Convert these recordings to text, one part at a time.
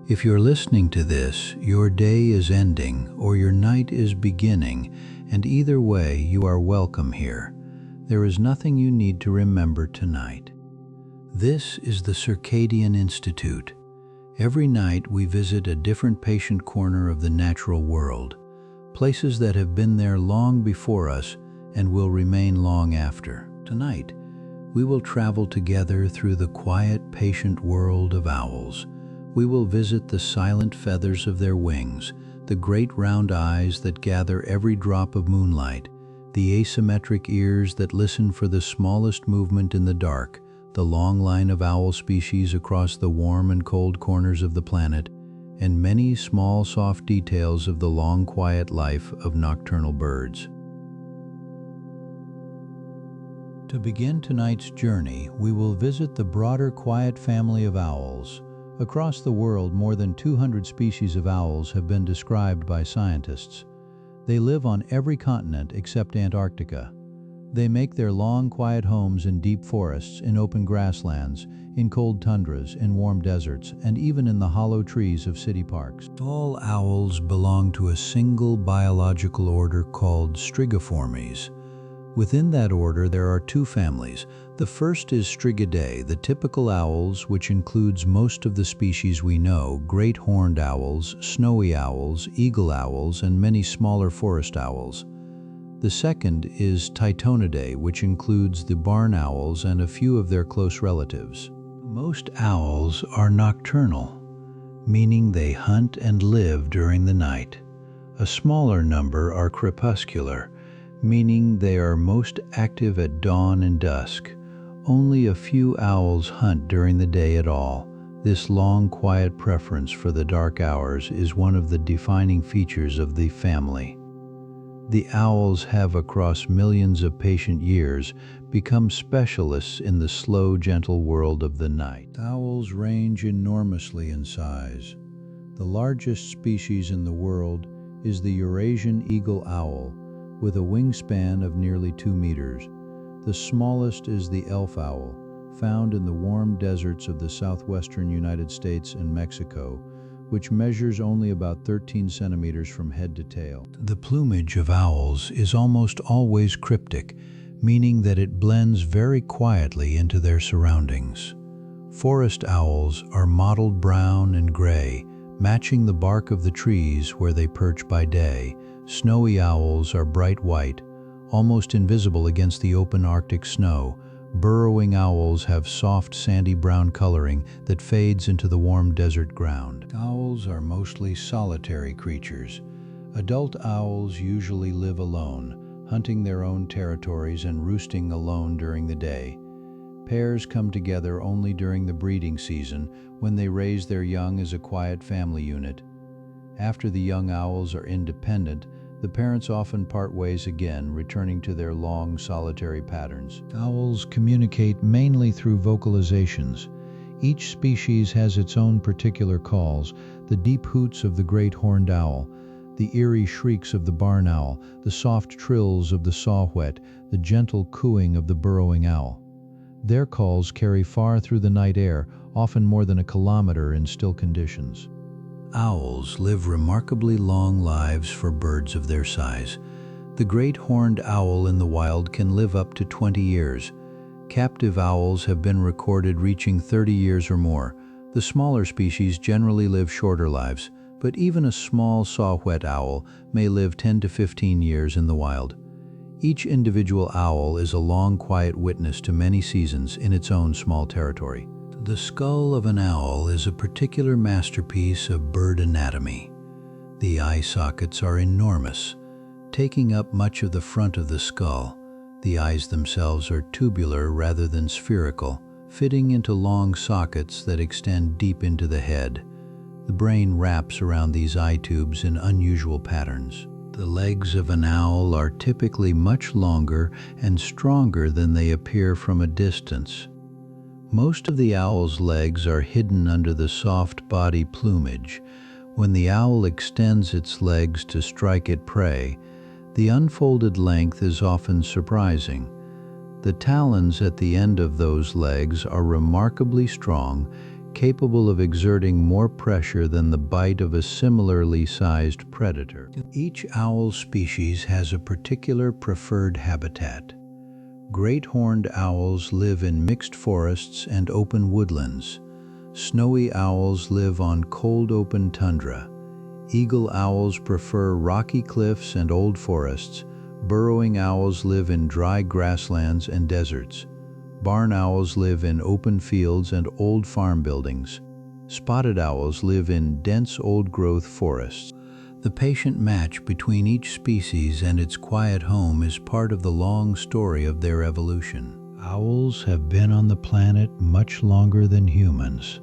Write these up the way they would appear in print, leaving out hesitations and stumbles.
If you're listening to this, your day is ending or your night is beginning, and either way, you are welcome here. There is nothing you need to remember tonight. This is the Circadian Institute. Every night we visit a different patient corner of the natural world, places that have been there long before us and will remain long after. Tonight, we will travel together through the quiet, patient world of owls. We will visit the silent feathers of their wings, the great round eyes that gather every drop of moonlight, the asymmetric ears that listen for the smallest movement in the dark, the long line of owl species across the warm and cold corners of the planet, and many small, soft details of the long, quiet life of nocturnal birds. To begin tonight's journey, we will visit the broader, quiet family of owls. Across the world, more than 200 species of owls have been described by scientists. They live on every continent except Antarctica. They make their long, quiet homes in deep forests, in open grasslands, in cold tundras, in warm deserts, and even in the hollow trees of city parks. All owls belong to a single biological order called Strigiformes. Within that order, there are two families. The first is Strigidae, the typical owls, which includes most of the species we know: great horned owls, snowy owls, eagle owls, and many smaller forest owls. The second is Titonidae, which includes the barn owls and a few of their close relatives. Most owls are nocturnal, meaning they hunt and live during the night. A smaller number are crepuscular, meaning they are most active at dawn and dusk. Only a few owls hunt during the day at all. This long, quiet preference for the dark hours is one of the defining features of the family. The owls have, across millions of patient years, become specialists in the slow, gentle world of the night. Owls range enormously in size. The largest species in the world is the Eurasian Eagle Owl, with a wingspan of nearly 2 meters. The smallest is the elf owl, found in the warm deserts of the southwestern United States and Mexico, which measures only about 13 centimeters from head to tail. The plumage of owls is almost always cryptic, meaning that it blends very quietly into their surroundings. Forest owls are mottled brown and gray, matching the bark of the trees where they perch by day. Snowy owls are bright white, almost invisible against the open Arctic snow. Burrowing owls have soft sandy brown coloring that fades into the warm desert ground. Owls are mostly solitary creatures. Adult owls usually live alone, hunting their own territories and roosting alone during the day. Pairs come together only during the breeding season, when they raise their young as a quiet family unit. After the young owls are independent, the parents often part ways again, returning to their long, solitary patterns. Owls communicate mainly through vocalizations. Each species has its own particular calls: the deep hoots of the great horned owl, the eerie shrieks of the barn owl, the soft trills of the Saw-Whet, the gentle cooing of the burrowing owl. Their calls carry far through the night air, often more than a kilometer in still conditions. Owls live remarkably long lives for birds of their size. The great horned owl in the wild can live up to 20 years. Captive owls have been recorded reaching 30 years or more. The smaller species generally live shorter lives, but even a small Saw-Whet owl may live 10 to 15 years in the wild. Each individual owl is a long, quiet witness to many seasons in its own small territory. The skull of an owl is a particular masterpiece of bird anatomy. The eye sockets are enormous, taking up much of the front of the skull. The eyes themselves are tubular rather than spherical, fitting into long sockets that extend deep into the head. The brain wraps around these eye tubes in unusual patterns. The legs of an owl are typically much longer and stronger than they appear from a distance. Most of the owl's legs are hidden under the soft body plumage. When the owl extends its legs to strike at prey, the unfolded length is often surprising. The talons at the end of those legs are remarkably strong, capable of exerting more pressure than the bite of a similarly sized predator. Each owl species has a particular preferred habitat. Great horned owls live in mixed forests and open woodlands. Snowy owls live on cold open tundra. Eagle owls prefer rocky cliffs and old forests. Burrowing owls live in dry grasslands and deserts. Barn owls live in open fields and old farm buildings. Spotted owls live in dense old-growth forests. The patient match between each species and its quiet home is part of the long story of their evolution. Owls have been on the planet much longer than humans.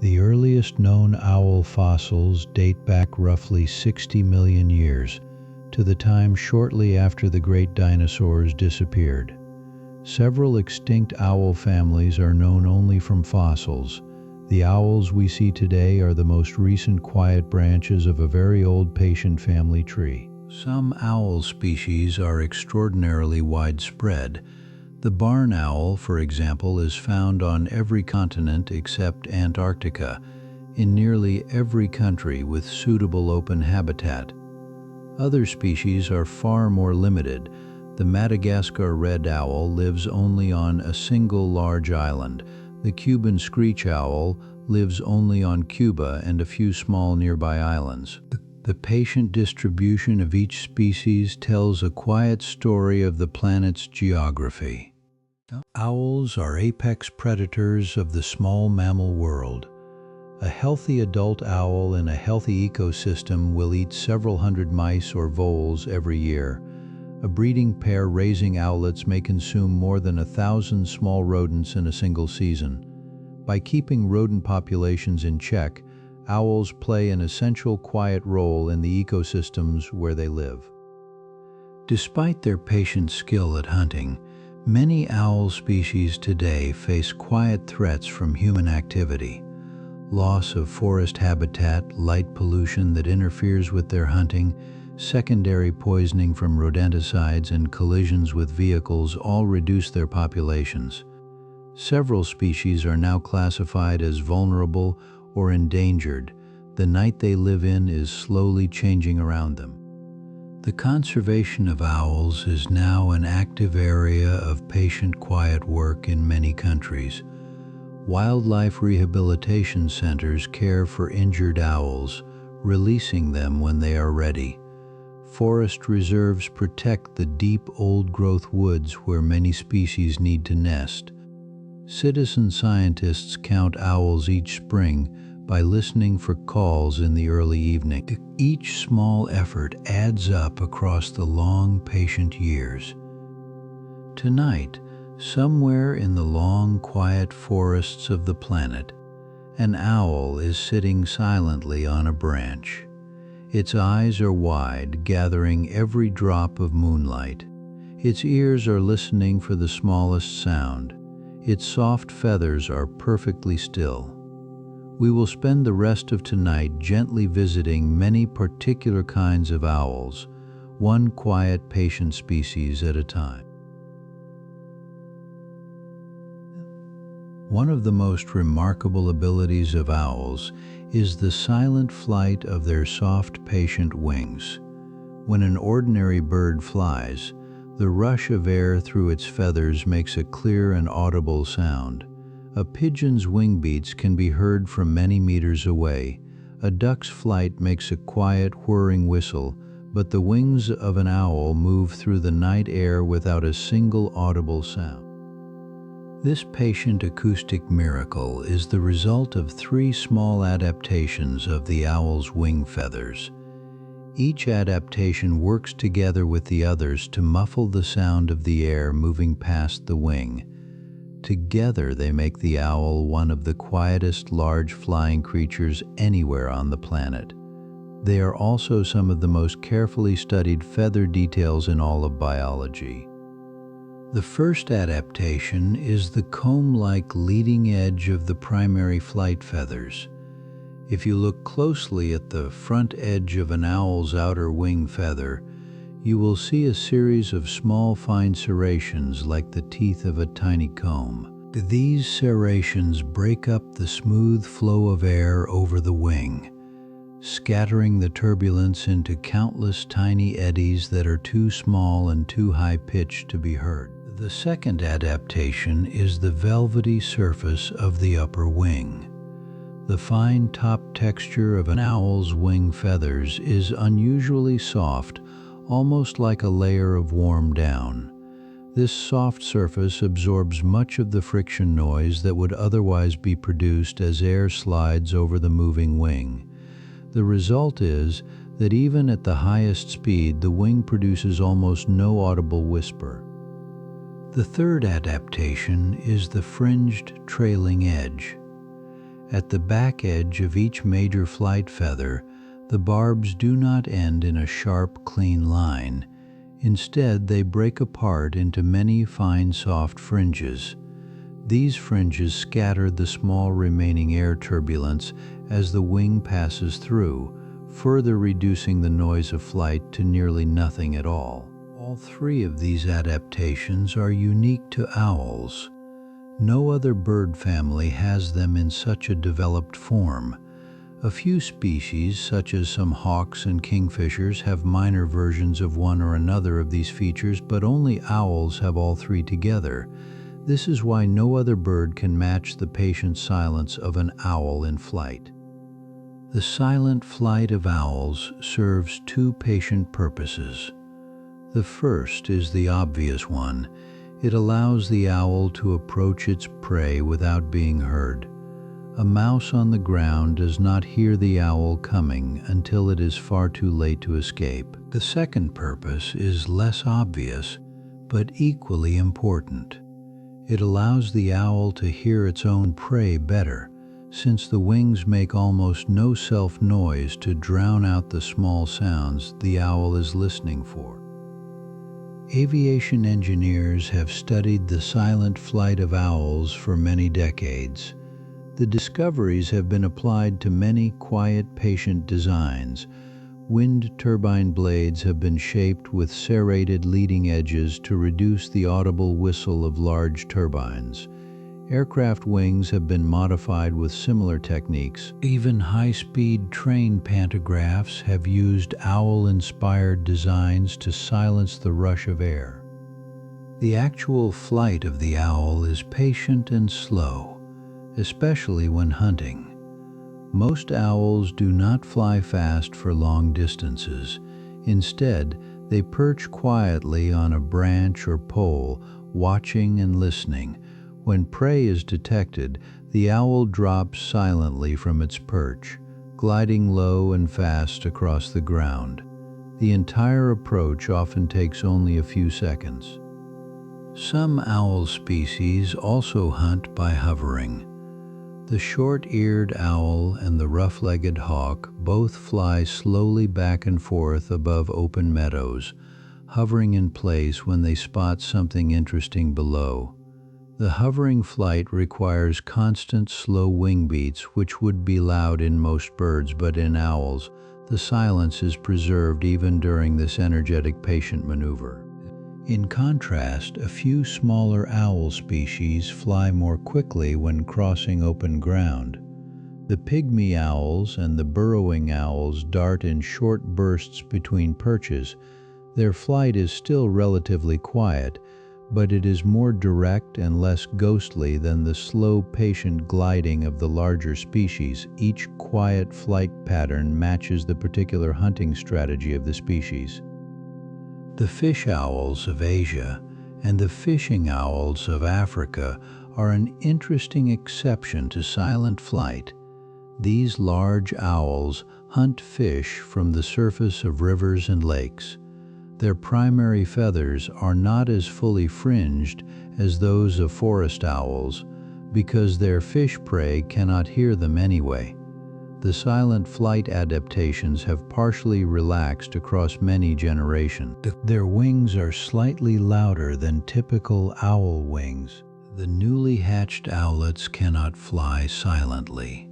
The earliest known owl fossils date back roughly 60 million years, to the time shortly after the great dinosaurs disappeared. Several extinct owl families are known only from fossils. The owls we see today are the most recent quiet branches of a very old patient family tree. Some owl species are extraordinarily widespread. The barn owl, for example, is found on every continent except Antarctica, in nearly every country with suitable open habitat. Other species are far more limited. The Madagascar red owl lives only on a single large island. The Cuban screech owl lives only on Cuba and a few small nearby islands. The patient distribution of each species tells a quiet story of the planet's geography. Owls are apex predators of the small mammal world. A healthy adult owl in a healthy ecosystem will eat several hundred mice or voles every year. A breeding pair raising owlets may consume more than 1,000 small rodents in a single season. By keeping rodent populations in check, owls play an essential quiet role in the ecosystems where they live. Despite their patient skill at hunting, many owl species today face quiet threats from human activity. Loss of forest habitat, light pollution that interferes with their hunting, secondary poisoning from rodenticides, and collisions with vehicles all reduce their populations. Several species are now classified as vulnerable or endangered. The night they live in is slowly changing around them. The conservation of owls is now an active area of patient quiet work in many countries. Wildlife rehabilitation centers care for injured owls, releasing them when they are ready. Forest reserves protect the deep old-growth woods where many species need to nest. Citizen scientists count owls each spring by listening for calls in the early evening. Each small effort adds up across the long, patient years. Tonight, somewhere in the long, quiet forests of the planet, an owl is sitting silently on a branch. Its eyes are wide, gathering every drop of moonlight. Its ears are listening for the smallest sound. Its soft feathers are perfectly still. We will spend the rest of tonight gently visiting many particular kinds of owls, one quiet, patient species at a time. One of the most remarkable abilities of owls is the silent flight of their soft, patient wings. When an ordinary bird flies, the rush of air through its feathers makes a clear and audible sound. A pigeon's wing beats can be heard from many meters away. A duck's flight makes a quiet, whirring whistle, but the wings of an owl move through the night air without a single audible sound. This patient acoustic miracle is the result of 3 small adaptations of the owl's wing feathers. Each adaptation works together with the others to muffle the sound of the air moving past the wing. Together they make the owl one of the quietest large flying creatures anywhere on the planet. They are also some of the most carefully studied feather details in all of biology. The first adaptation is the comb-like leading edge of the primary flight feathers. If you look closely at the front edge of an owl's outer wing feather, you will see a series of small fine serrations like the teeth of a tiny comb. These serrations break up the smooth flow of air over the wing, scattering the turbulence into countless tiny eddies that are too small and too high-pitched to be heard. The second adaptation is the velvety surface of the upper wing. The fine top texture of an owl's wing feathers is unusually soft, almost like a layer of warm down. This soft surface absorbs much of the friction noise that would otherwise be produced as air slides over the moving wing. The result is that even at the highest speed, the wing produces almost no audible whisper. The third adaptation is the fringed trailing edge. At the back edge of each major flight feather, the barbs do not end in a sharp, clean line. Instead, they break apart into many fine, soft fringes. These fringes scatter the small remaining air turbulence as the wing passes through, further reducing the noise of flight to nearly nothing at all. All three of these adaptations are unique to owls. No other bird family has them in such a developed form. A few species, such as some hawks and kingfishers, have minor versions of one or another of these features, but only owls have all three together. This is why no other bird can match the patient silence of an owl in flight. The silent flight of owls serves two patient purposes. The first is the obvious one. It allows the owl to approach its prey without being heard. A mouse on the ground does not hear the owl coming until it is far too late to escape. The second purpose is less obvious, but equally important. It allows the owl to hear its own prey better, since the wings make almost no self-noise to drown out the small sounds the owl is listening for. Aviation engineers have studied the silent flight of owls for many decades. The discoveries have been applied to many quiet, patient designs. Wind turbine blades have been shaped with serrated leading edges to reduce the audible whistle of large turbines. Aircraft wings have been modified with similar techniques. Even high-speed train pantographs have used owl-inspired designs to silence the rush of air. The actual flight of the owl is patient and slow, especially when hunting. Most owls do not fly fast for long distances. Instead, they perch quietly on a branch or pole, watching and listening. When prey is detected, the owl drops silently from its perch, gliding low and fast across the ground. The entire approach often takes only a few seconds. Some owl species also hunt by hovering. The short-eared owl and the rough-legged hawk both fly slowly back and forth above open meadows, hovering in place when they spot something interesting below. The hovering flight requires constant slow wing beats, which would be loud in most birds, but in owls, the silence is preserved even during this energetic patient maneuver. In contrast, a few smaller owl species fly more quickly when crossing open ground. The Pygmy owls and the burrowing owls dart in short bursts between perches. Their flight is still relatively quiet, but it is more direct and less ghostly than the slow, patient gliding of the larger species. Each quiet flight pattern matches the particular hunting strategy of the species. The fish owls of Asia and the fishing owls of Africa are an interesting exception to silent flight. These large owls hunt fish from the surface of rivers and lakes. Their primary feathers are not as fully fringed as those of forest owls because their fish prey cannot hear them anyway. The silent flight adaptations have partially relaxed across many generations. Their wings are slightly louder than typical owl wings. The newly hatched owlets cannot fly silently.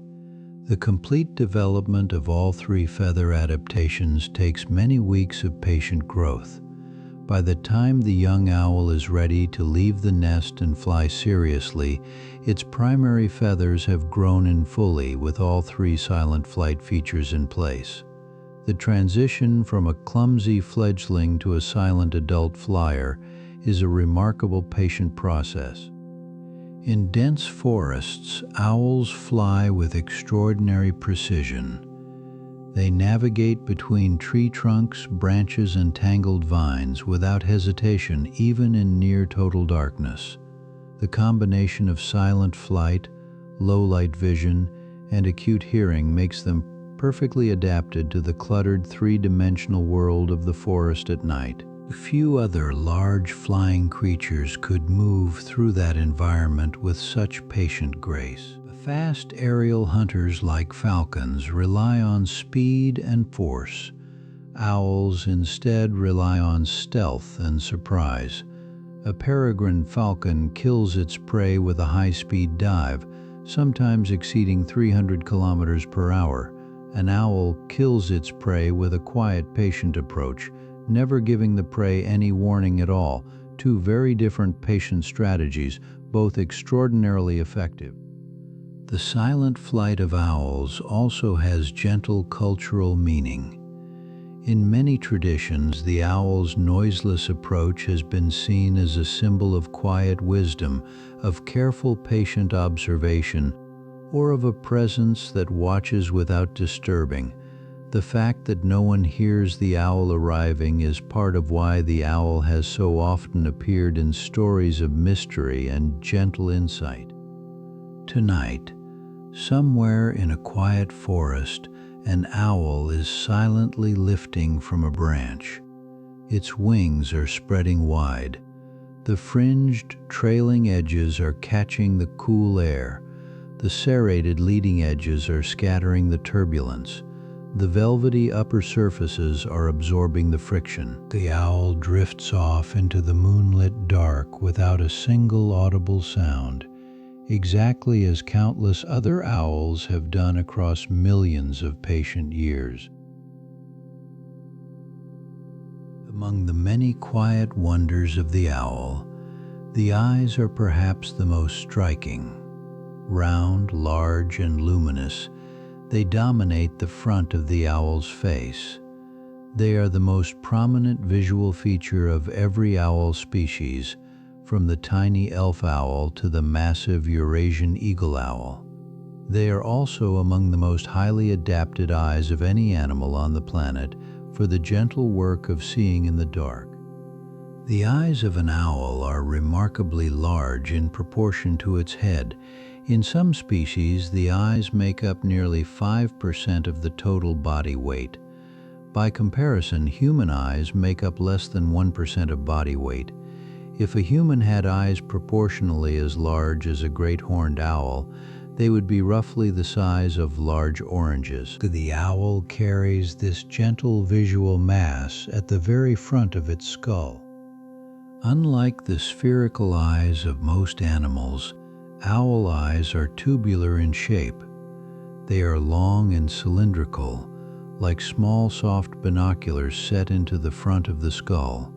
The complete development of all three feather adaptations takes many weeks of patient growth. By the time the young owl is ready to leave the nest and fly seriously, its primary feathers have grown in fully with all three silent flight features in place. The transition from a clumsy fledgling to a silent adult flyer is a remarkable patient process. In dense forests, owls fly with extraordinary precision. They navigate between tree trunks, branches, and tangled vines without hesitation, even in near total darkness. The combination of silent flight, low-light vision, and acute hearing makes them perfectly adapted to the cluttered three-dimensional world of the forest at night. Few other large flying creatures could move through that environment with such patient grace. Fast aerial hunters like falcons rely on speed and force. Owls instead rely on stealth and surprise. A peregrine falcon kills its prey with a high-speed dive, sometimes exceeding 300 kilometers per hour. An owl kills its prey with a quiet, patient approach, never giving the prey any warning at all. Two very different patient strategies, both extraordinarily effective. The silent flight of owls also has gentle cultural meaning. In many traditions, the owl's noiseless approach has been seen as a symbol of quiet wisdom, of careful, patient observation, or of a presence that watches without disturbing. The fact that no one hears the owl arriving is part of why the owl has so often appeared in stories of mystery and gentle insight. Tonight, somewhere in a quiet forest, an owl is silently lifting from a branch. Its wings are spreading wide. The fringed, trailing edges are catching the cool air. The serrated leading edges are scattering the turbulence. The velvety upper surfaces are absorbing the friction. The owl drifts off into the moonlit dark without a single audible sound, exactly as countless other owls have done across millions of patient years. Among the many quiet wonders of the owl, the eyes are perhaps the most striking. Round, large, and luminous, they dominate the front of the owl's face. They are the most prominent visual feature of every owl species, from the tiny elf owl to the massive Eurasian Eagle Owl. They are also among the most highly adapted eyes of any animal on the planet for the gentle work of seeing in the dark. The eyes of an owl are remarkably large in proportion to its head. In some species, the eyes make up nearly 5% of the total body weight. By comparison, human eyes make up less than 1% of body weight. If a human had eyes proportionally as large as a great horned owl, they would be roughly the size of large oranges. The owl carries this gentle visual mass at the very front of its skull. Unlike the spherical eyes of most animals, owl eyes are tubular in shape. They are long and cylindrical, like small soft binoculars set into the front of the skull.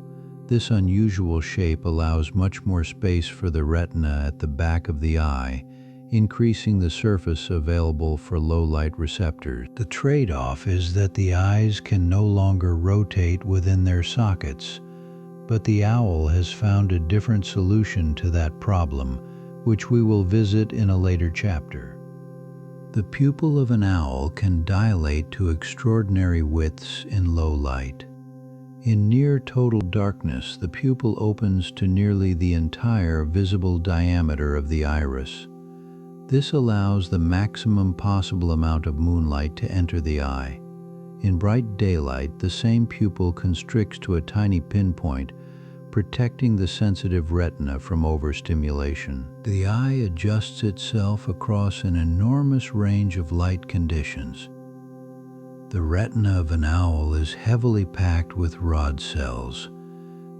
This unusual shape allows much more space for the retina at the back of the eye, increasing the surface available for low-light receptors. The trade-off is that the eyes can no longer rotate within their sockets, but the owl has found a different solution to that problem, which we will visit in a later chapter. The pupil of an owl can dilate to extraordinary widths in low light. In near total darkness, the pupil opens to nearly the entire visible diameter of the iris. This allows the maximum possible amount of moonlight to enter the eye. In bright daylight, the same pupil constricts to a tiny pinpoint, protecting the sensitive retina from overstimulation. The eye adjusts itself across an enormous range of light conditions. The retina of an owl is heavily packed with rod cells.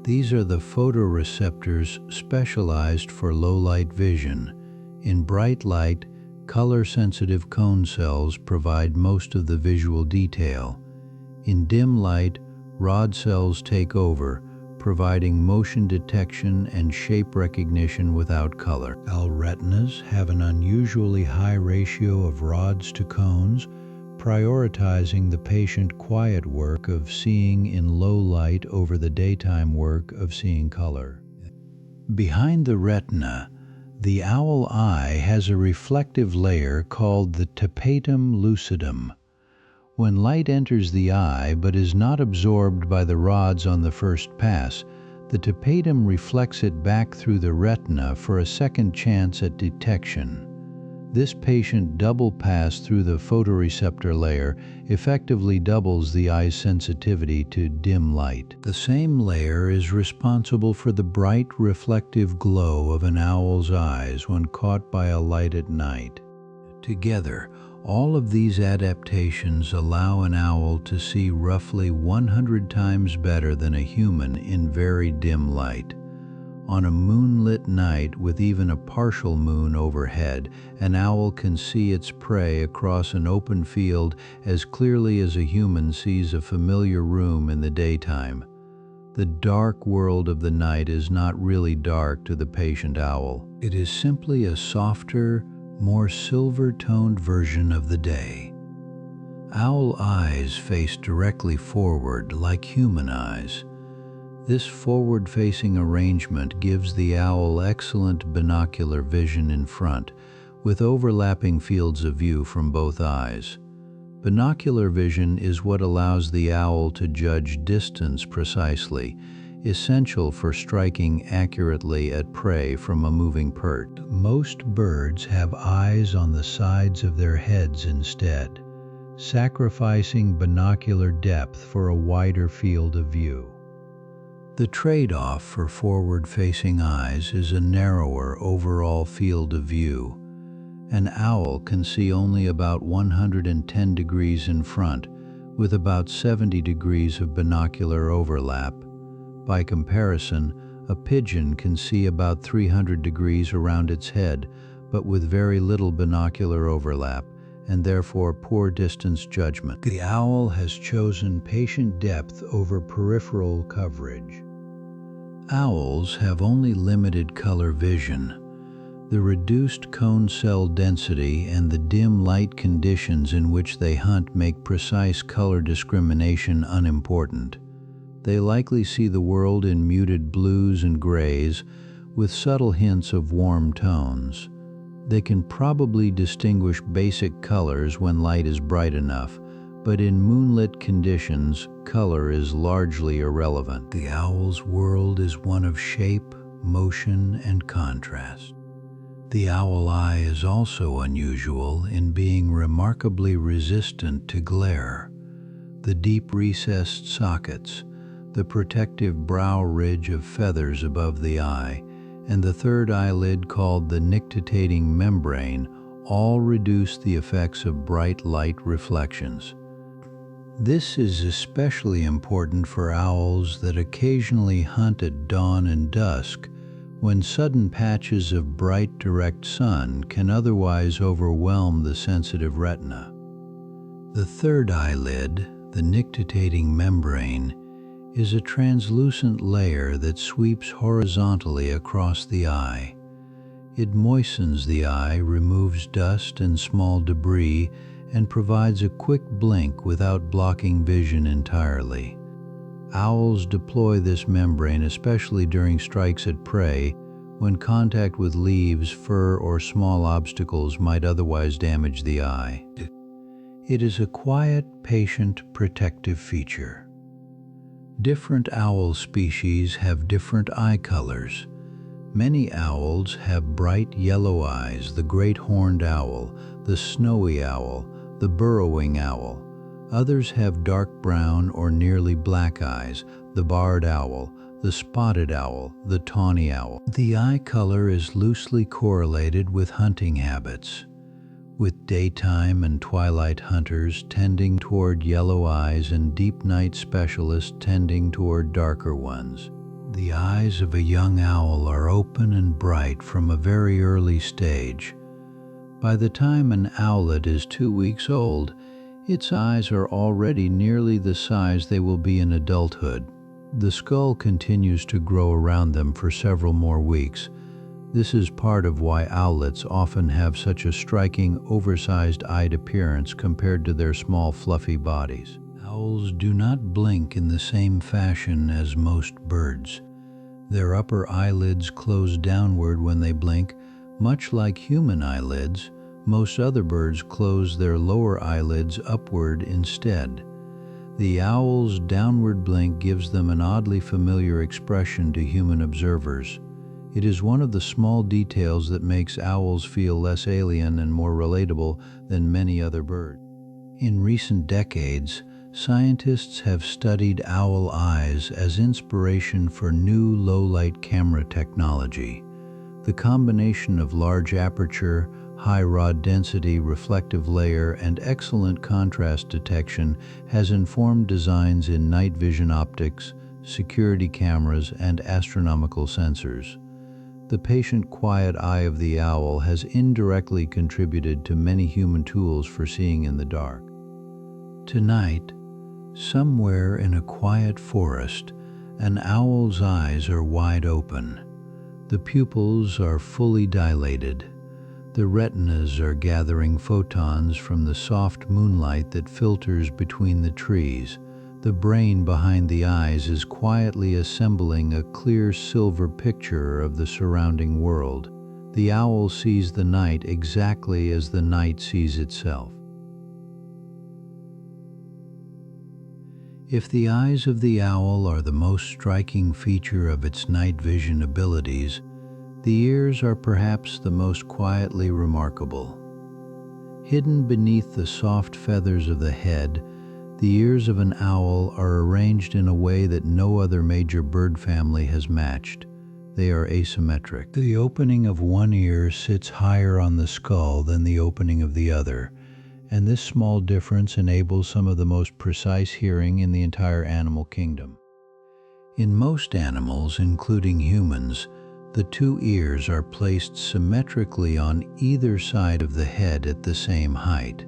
These are the photoreceptors specialized for low-light vision. In bright light, color-sensitive cone cells provide most of the visual detail. In dim light, rod cells take over, providing motion detection and shape recognition without color. Owl retinas have an unusually high ratio of rods to cones, prioritizing the patient quiet work of seeing in low light over the daytime work of seeing color. Behind the retina, the owl eye has a reflective layer called the tapetum lucidum. When light enters the eye but is not absorbed by the rods on the first pass, the tapetum reflects it back through the retina for a second chance at detection. This patient double pass through the photoreceptor layer effectively doubles the eye's sensitivity to dim light. The same layer is responsible for the bright reflective glow of an owl's eyes when caught by a light at night. Together, all of these adaptations allow an owl to see roughly 100 times better than a human in very dim light. On a moonlit night with even a partial moon overhead, an owl can see its prey across an open field as clearly as a human sees a familiar room in the daytime. The dark world of the night is not really dark to the patient owl. It is simply a softer, more silver-toned version of the day. Owl eyes face directly forward like human eyes. This forward-facing arrangement gives the owl excellent binocular vision in front, with overlapping fields of view from both eyes. Binocular vision is what allows the owl to judge distance precisely, essential for striking accurately at prey from a moving perch. Most birds have eyes on the sides of their heads instead, sacrificing binocular depth for a wider field of view. The trade-off for forward-facing eyes is a narrower overall field of view. An owl can see only about 110 degrees in front, with about 70 degrees of binocular overlap. By comparison, a pigeon can see about 300 degrees around its head, but with very little binocular overlap, and therefore poor distance judgment. The owl has chosen patient depth over peripheral coverage. Owls have only limited color vision. The reduced cone cell density and the dim light conditions in which they hunt make precise color discrimination unimportant. They likely see the world in muted blues and grays, with subtle hints of warm tones. They can probably distinguish basic colors when light is bright enough, but in moonlit conditions, color is largely irrelevant. The owl's world is one of shape, motion, and contrast. The owl eye is also unusual in being remarkably resistant to glare. The deep recessed sockets, the protective brow ridge of feathers above the eye, and the third eyelid called the nictitating membrane all reduce the effects of bright light reflections. This is especially important for owls that occasionally hunt at dawn and dusk, when sudden patches of bright direct sun can otherwise overwhelm the sensitive retina. The third eyelid, the nictitating membrane, is a translucent layer that sweeps horizontally across the eye. It moistens the eye, removes dust and small debris, and provides a quick blink without blocking vision entirely. Owls deploy this membrane especially during strikes at prey, when contact with leaves, fur, or small obstacles might otherwise damage the eye. It is a quiet, patient, protective feature. Different owl species have different eye colors. Many owls have bright yellow eyes: the great horned owl, the snowy owl, the burrowing owl. Others have dark brown or nearly black eyes: the barred owl, the spotted owl, the tawny owl. The eye color is loosely correlated with hunting habits, with daytime and twilight hunters tending toward yellow eyes and deep night specialists tending toward darker ones. The eyes of a young owl are open and bright from a very early stage. By the time an owlet is 2 weeks old, its eyes are already nearly the size they will be in adulthood. The skull continues to grow around them for several more weeks. This is part of why owlets often have such a striking, oversized-eyed appearance compared to their small, fluffy bodies. Owls do not blink in the same fashion as most birds. Their upper eyelids close downward when they blink, much like human eyelids. Most other birds close their lower eyelids upward instead. The owl's downward blink gives them an oddly familiar expression to human observers. It is one of the small details that makes owls feel less alien and more relatable than many other birds. In recent decades, scientists have studied owl eyes as inspiration for new low-light camera technology. The combination of large aperture, high raw density reflective layer, and excellent contrast detection has informed designs in night vision optics, security cameras, and astronomical sensors. The patient, quiet eye of the owl has indirectly contributed to many human tools for seeing in the dark. Tonight, somewhere in a quiet forest, an owl's eyes are wide open. The pupils are fully dilated. The retinas are gathering photons from the soft moonlight that filters between the trees. The brain behind the eyes is quietly assembling a clear silver picture of the surrounding world. The owl sees the night exactly as the night sees itself. If the eyes of the owl are the most striking feature of its night vision abilities, the ears are perhaps the most quietly remarkable. Hidden beneath the soft feathers of the head, the ears of an owl are arranged in a way that no other major bird family has matched. They are asymmetric. The opening of one ear sits higher on the skull than the opening of the other, and this small difference enables some of the most precise hearing in the entire animal kingdom. In most animals, including humans, the two ears are placed symmetrically on either side of the head at the same height.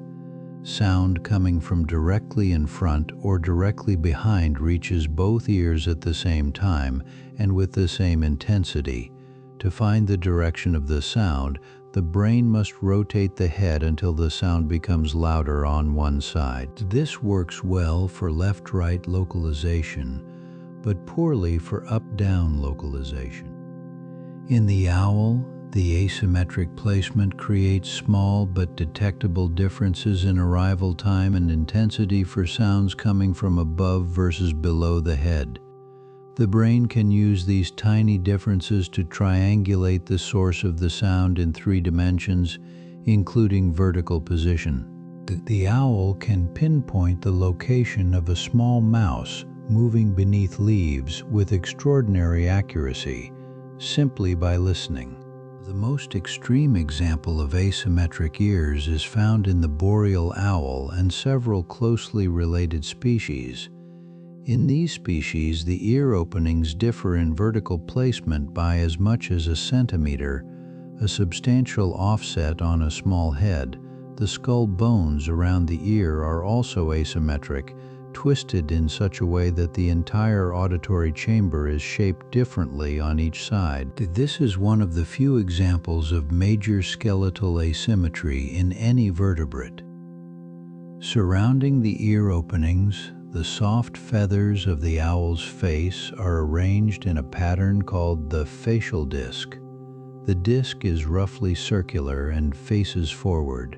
Sound coming from directly in front or directly behind reaches both ears at the same time and with the same intensity. To find the direction of the sound, the brain must rotate the head until the sound becomes louder on one side. This works well for left-right localization, but poorly for up-down localization. In the owl, the asymmetric placement creates small but detectable differences in arrival time and intensity for sounds coming from above versus below the head. The brain can use these tiny differences to triangulate the source of the sound in 3 dimensions, including vertical position. The owl can pinpoint the location of a small mouse moving beneath leaves with extraordinary accuracy, simply by listening. The most extreme example of asymmetric ears is found in the boreal owl and several closely related species. In these species, the ear openings differ in vertical placement by as much as a centimeter, a substantial offset on a small head. The skull bones around the ear are also asymmetric, twisted in such a way that the entire auditory chamber is shaped differently on each side. This is one of the few examples of major skeletal asymmetry in any vertebrate. Surrounding the ear openings, the soft feathers of the owl's face are arranged in a pattern called the facial disc. The disc is roughly circular and faces forward.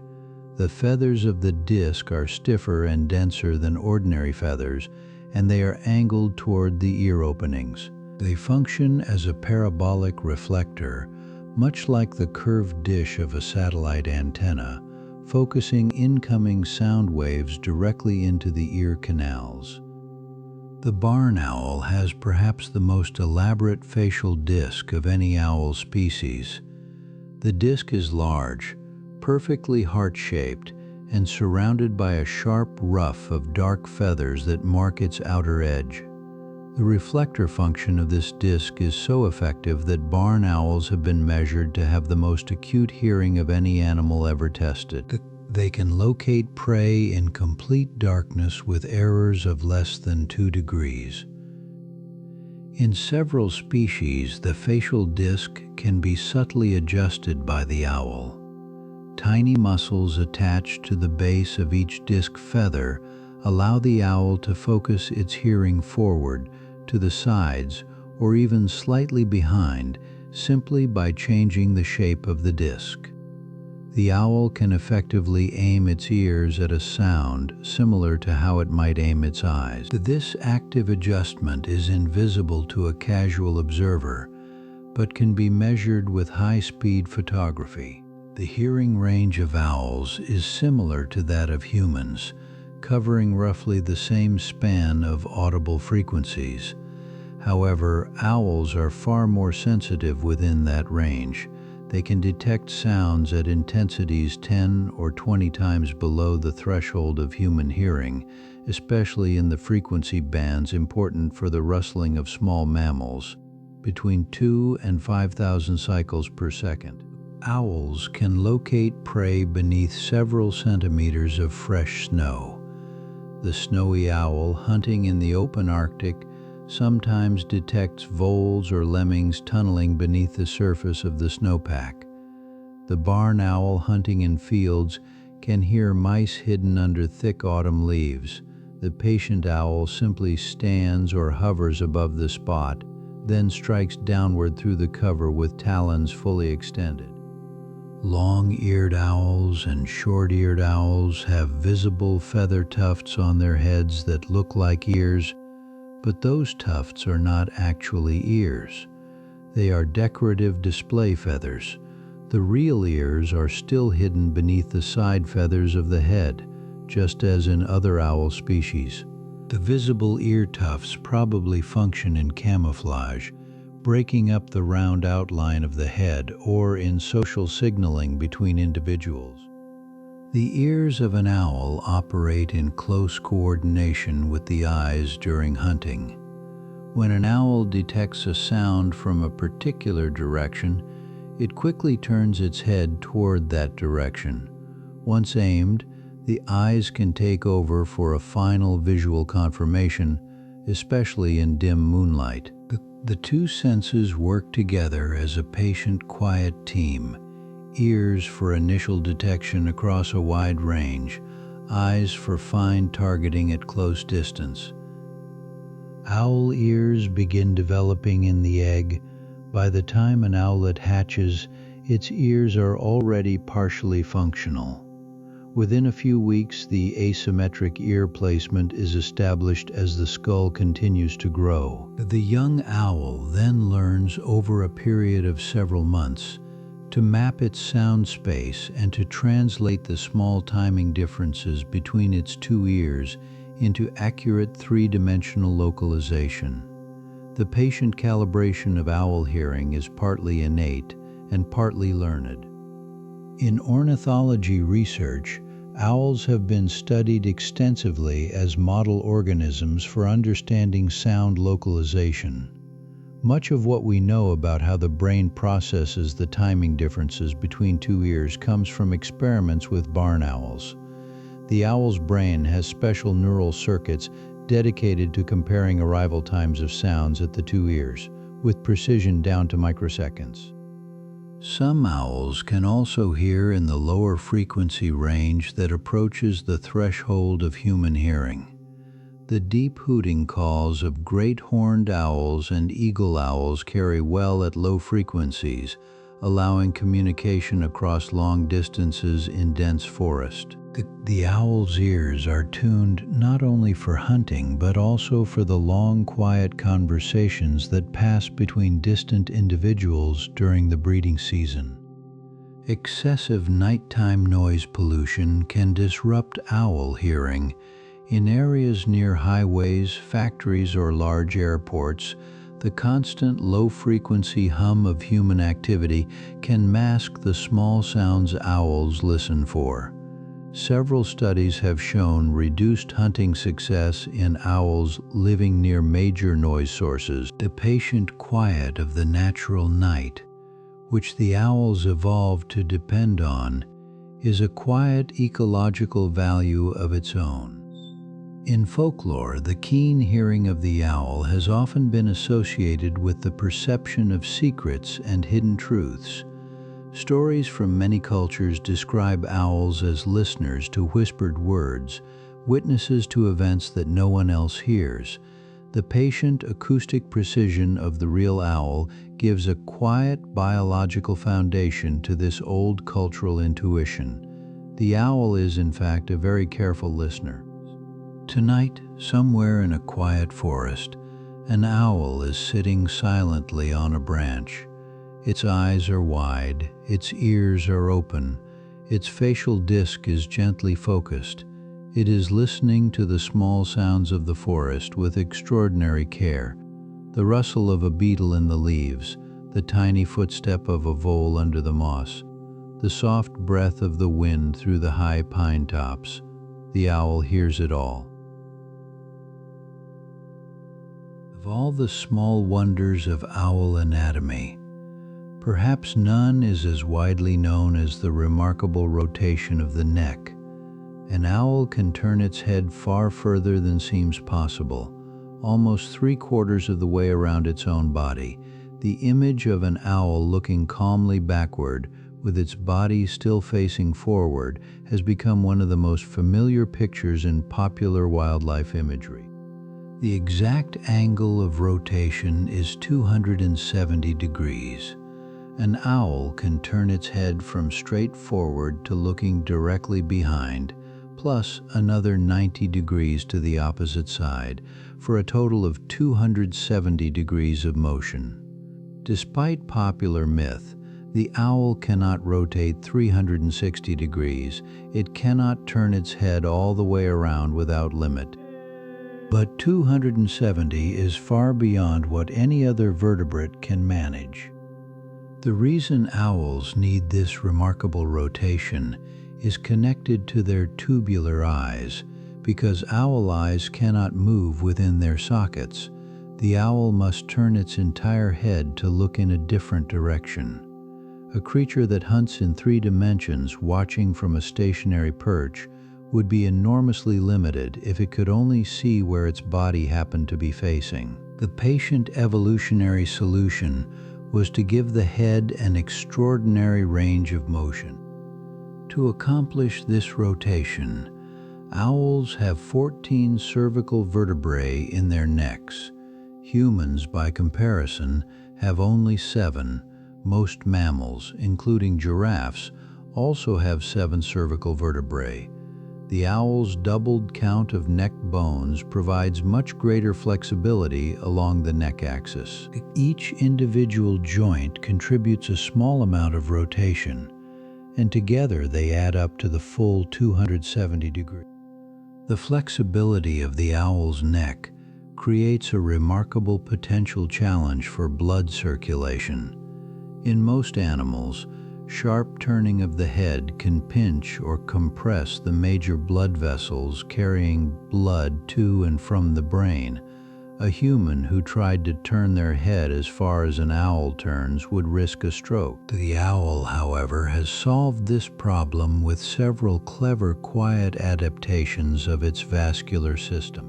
The feathers of the disc are stiffer and denser than ordinary feathers, and they are angled toward the ear openings. They function as a parabolic reflector, much like the curved dish of a satellite antenna, focusing incoming sound waves directly into the ear canals. The barn owl has perhaps the most elaborate facial disc of any owl species. The disc is large, perfectly heart-shaped, and surrounded by a sharp ruff of dark feathers that mark its outer edge. The reflector function of this disc is so effective that barn owls have been measured to have the most acute hearing of any animal ever tested. They can locate prey in complete darkness with errors of less than 2 degrees. In several species, the facial disc can be subtly adjusted by the owl. Tiny muscles attached to the base of each disc feather allow the owl to focus its hearing forward, to the sides, or even slightly behind, simply by changing the shape of the disc. The owl can effectively aim its ears at a sound similar to how it might aim its eyes. This active adjustment is invisible to a casual observer, but can be measured with high-speed photography. The hearing range of owls is similar to that of humans, covering roughly the same span of audible frequencies. However, owls are far more sensitive within that range. They can detect sounds at intensities 10 or 20 times below the threshold of human hearing, especially in the frequency bands important for the rustling of small mammals, between 2 and 5,000 cycles per second. Owls can locate prey beneath several centimeters of fresh snow. The snowy owl, hunting in the open Arctic, sometimes detects voles or lemmings tunneling beneath the surface of the snowpack. The barn owl, hunting in fields, can hear mice hidden under thick autumn leaves. The patient owl simply stands or hovers above the spot, then strikes downward through the cover with talons fully extended. Long-eared owls and short-eared owls have visible feather tufts on their heads that look like ears, but those tufts are not actually ears. They are decorative display feathers. The real ears are still hidden beneath the side feathers of the head, just as in other owl species. The visible ear tufts probably function in camouflage, breaking up the round outline of the head, or in social signaling between individuals. The ears of an owl operate in close coordination with the eyes during hunting. When an owl detects a sound from a particular direction, it quickly turns its head toward that direction. Once aimed, the eyes can take over for a final visual confirmation, especially in dim moonlight. The two senses work together as a patient, quiet team. Ears for initial detection across a wide range, eyes for fine targeting at close distance. Owl ears begin developing in the egg. By the time an owlet hatches, its ears are already partially functional. Within a few weeks, the asymmetric ear placement is established as the skull continues to grow. The young owl then learns over a period of several months to map its sound space and to translate the small timing differences between its two ears into accurate three-dimensional localization. The patient calibration of owl hearing is partly innate and partly learned. In ornithology research, owls have been studied extensively as model organisms for understanding sound localization. Much of what we know about how the brain processes the timing differences between two ears comes from experiments with barn owls. The owl's brain has special neural circuits dedicated to comparing arrival times of sounds at the two ears, with precision down to microseconds. Some owls can also hear in the lower frequency range that approaches the threshold of human hearing. The deep hooting calls of great horned owls and eagle owls carry well at low frequencies, allowing communication across long distances in dense forest. The owl's ears are tuned not only for hunting but also for the long, quiet conversations that pass between distant individuals during the breeding season. Excessive nighttime noise pollution can disrupt owl hearing. In areas near highways, factories, or large airports, the constant low-frequency hum of human activity can mask the small sounds owls listen for. Several studies have shown reduced hunting success in owls living near major noise sources. The patient quiet of the natural night, which the owls evolved to depend on, is a quiet ecological value of its own. In folklore, the keen hearing of the owl has often been associated with the perception of secrets and hidden truths. Stories from many cultures describe owls as listeners to whispered words, witnesses to events that no one else hears. The patient acoustic precision of the real owl gives a quiet biological foundation to this old cultural intuition. The owl is, in fact, a very careful listener. Tonight, somewhere in a quiet forest, an owl is sitting silently on a branch. Its eyes are wide, its ears are open, its facial disc is gently focused. It is listening to the small sounds of the forest with extraordinary care. The rustle of a beetle in the leaves, the tiny footstep of a vole under the moss, the soft breath of the wind through the high pine tops. The owl hears it all. Of all the small wonders of owl anatomy, perhaps none is as widely known as the remarkable rotation of the neck. An owl can turn its head far further than seems possible, almost 3/4 of the way around its own body. The image of an owl looking calmly backward, with its body still facing forward, has become one of the most familiar pictures in popular wildlife imagery. The exact angle of rotation is 270 degrees. An owl can turn its head from straight forward to looking directly behind, plus another 90 degrees to the opposite side, for a total of 270 degrees of motion. Despite popular myth, the owl cannot rotate 360 degrees. It cannot turn its head all the way around without limit. But 270 is far beyond what any other vertebrate can manage. The reason owls need this remarkable rotation is connected to their tubular eyes. Because owl eyes cannot move within their sockets, the owl must turn its entire head to look in a different direction. A creature that hunts in 3 dimensions, watching from a stationary perch, would be enormously limited if it could only see where its body happened to be facing. The patient evolutionary solution was to give the head an extraordinary range of motion. To accomplish this rotation, owls have 14 cervical vertebrae in their necks. Humans, by comparison, have only 7. Most mammals, including giraffes, also have 7 cervical vertebrae. The owl's doubled count of neck bones provides much greater flexibility along the neck axis. Each individual joint contributes a small amount of rotation, and together they add up to the full 270 degrees. The flexibility of the owl's neck creates a remarkable potential challenge for blood circulation. In most animals, sharp turning of the head can pinch or compress the major blood vessels carrying blood to and from the brain. A human who tried to turn their head as far as an owl turns would risk a stroke. The owl, however, has solved this problem with several clever quiet adaptations of its vascular system.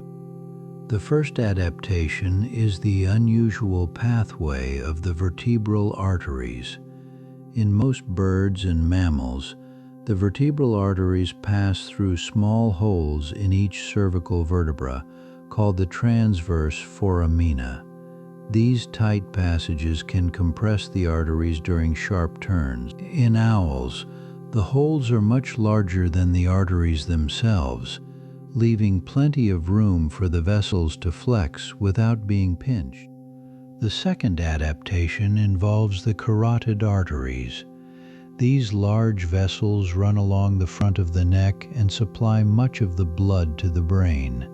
The first adaptation is the unusual pathway of the vertebral arteries. In most birds and mammals, the vertebral arteries pass through small holes in each cervical vertebra, called the transverse foramina. These tight passages can compress the arteries during sharp turns. In owls, the holes are much larger than the arteries themselves, leaving plenty of room for the vessels to flex without being pinched. The second adaptation involves the carotid arteries. These large vessels run along the front of the neck and supply much of the blood to the brain.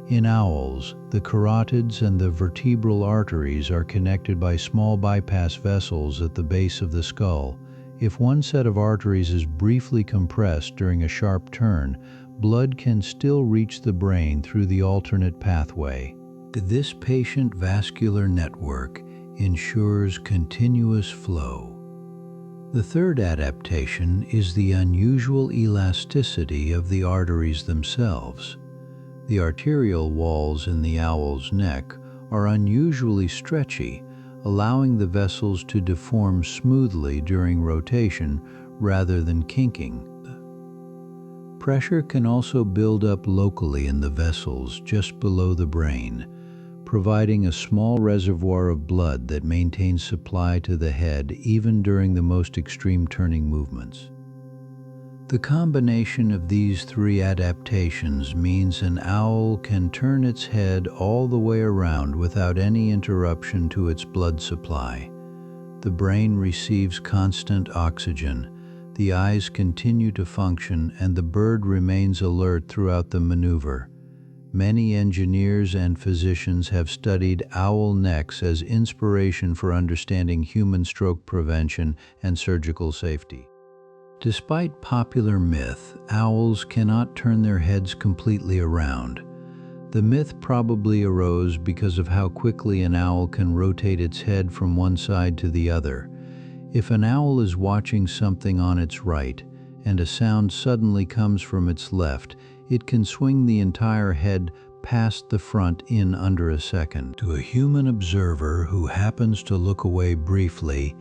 In owls, the carotids and the vertebral arteries are connected by small bypass vessels at the base of the skull. If one set of arteries is briefly compressed during a sharp turn, blood can still reach the brain through the alternate pathway. This patient vascular network ensures continuous flow. The third adaptation is the unusual elasticity of the arteries themselves. The arterial walls in the owl's neck are unusually stretchy, allowing the vessels to deform smoothly during rotation rather than kinking. Pressure can also build up locally in the vessels just below the brain, providing a small reservoir of blood that maintains supply to the head even during the most extreme turning movements. The combination of these three adaptations means an owl can turn its head all the way around without any interruption to its blood supply. The brain receives constant oxygen, the eyes continue to function, and the bird remains alert throughout the maneuver. Many engineers and physicians have studied owl necks as inspiration for understanding human stroke prevention and surgical safety. Despite popular myth, owls cannot turn their heads completely around. The myth probably arose because of how quickly an owl can rotate its head from one side to the other. If an owl is watching something on its right, and a sound suddenly comes from its left, it can swing the entire head past the front in under a second. To a human observer who happens to look away briefly,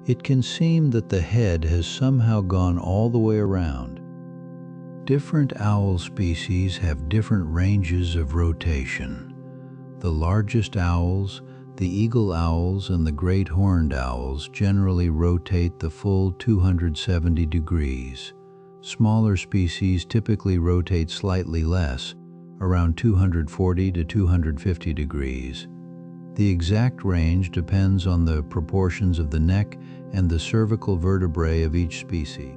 it can seem that the head has somehow gone all the way around. Different owl species have different ranges of rotation. The largest owls, the eagle owls and the great horned owls, generally rotate the full 270 degrees. Smaller species typically rotate slightly less, around 240 to 250 degrees. The exact range depends on the proportions of the neck and the cervical vertebrae of each species.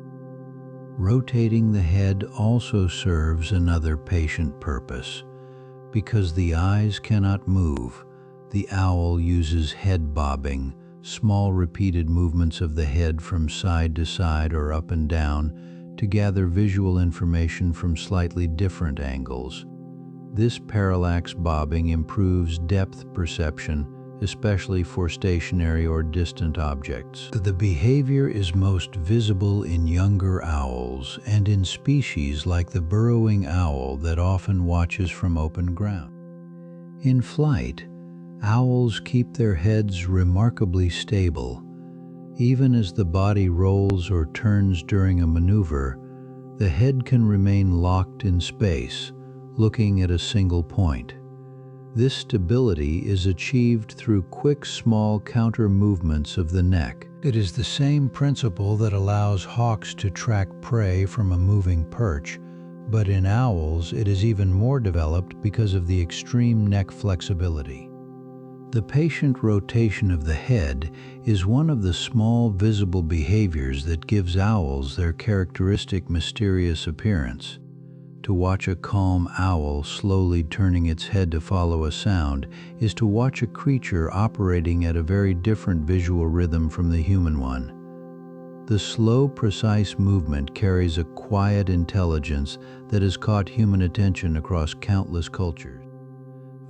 Rotating the head also serves another patient purpose. Because the eyes cannot move, the owl uses head bobbing, small repeated movements of the head from side to side or up and down, to gather visual information from slightly different angles. This parallax bobbing improves depth perception, especially for stationary or distant objects. The behavior is most visible in younger owls and in species like the burrowing owl that often watches from open ground. In flight, owls keep their heads remarkably stable. Even as the body rolls or turns during a maneuver, the head can remain locked in space, looking at a single point. This stability is achieved through quick, small counter movements of the neck. It is the same principle that allows hawks to track prey from a moving perch, but in owls it is even more developed because of the extreme neck flexibility. The patient rotation of the head is one of the small visible behaviors that gives owls their characteristic mysterious appearance. To watch a calm owl slowly turning its head to follow a sound is to watch a creature operating at a very different visual rhythm from the human one. The slow, precise movement carries a quiet intelligence that has caught human attention across countless cultures.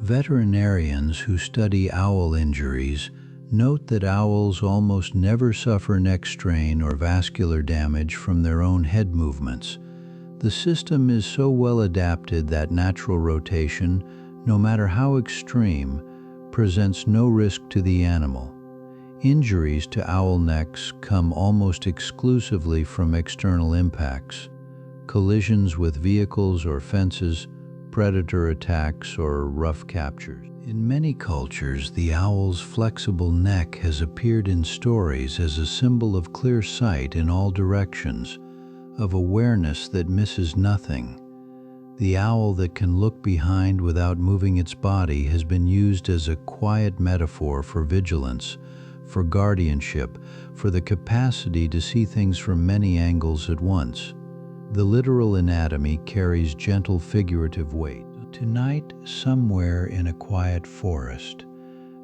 Veterinarians who study owl injuries note that owls almost never suffer neck strain or vascular damage from their own head movements. The system is so well adapted that natural rotation, no matter how extreme, presents no risk to the animal. Injuries to owl necks come almost exclusively from external impacts, collisions with vehicles or fences, predator attacks, or rough captures. In many cultures, the owl's flexible neck has appeared in stories as a symbol of clear sight in all directions, of awareness that misses nothing. The owl that can look behind without moving its body has been used as a quiet metaphor for vigilance, for guardianship, for the capacity to see things from many angles at once. The literal anatomy carries gentle figurative weight. Tonight, somewhere in a quiet forest,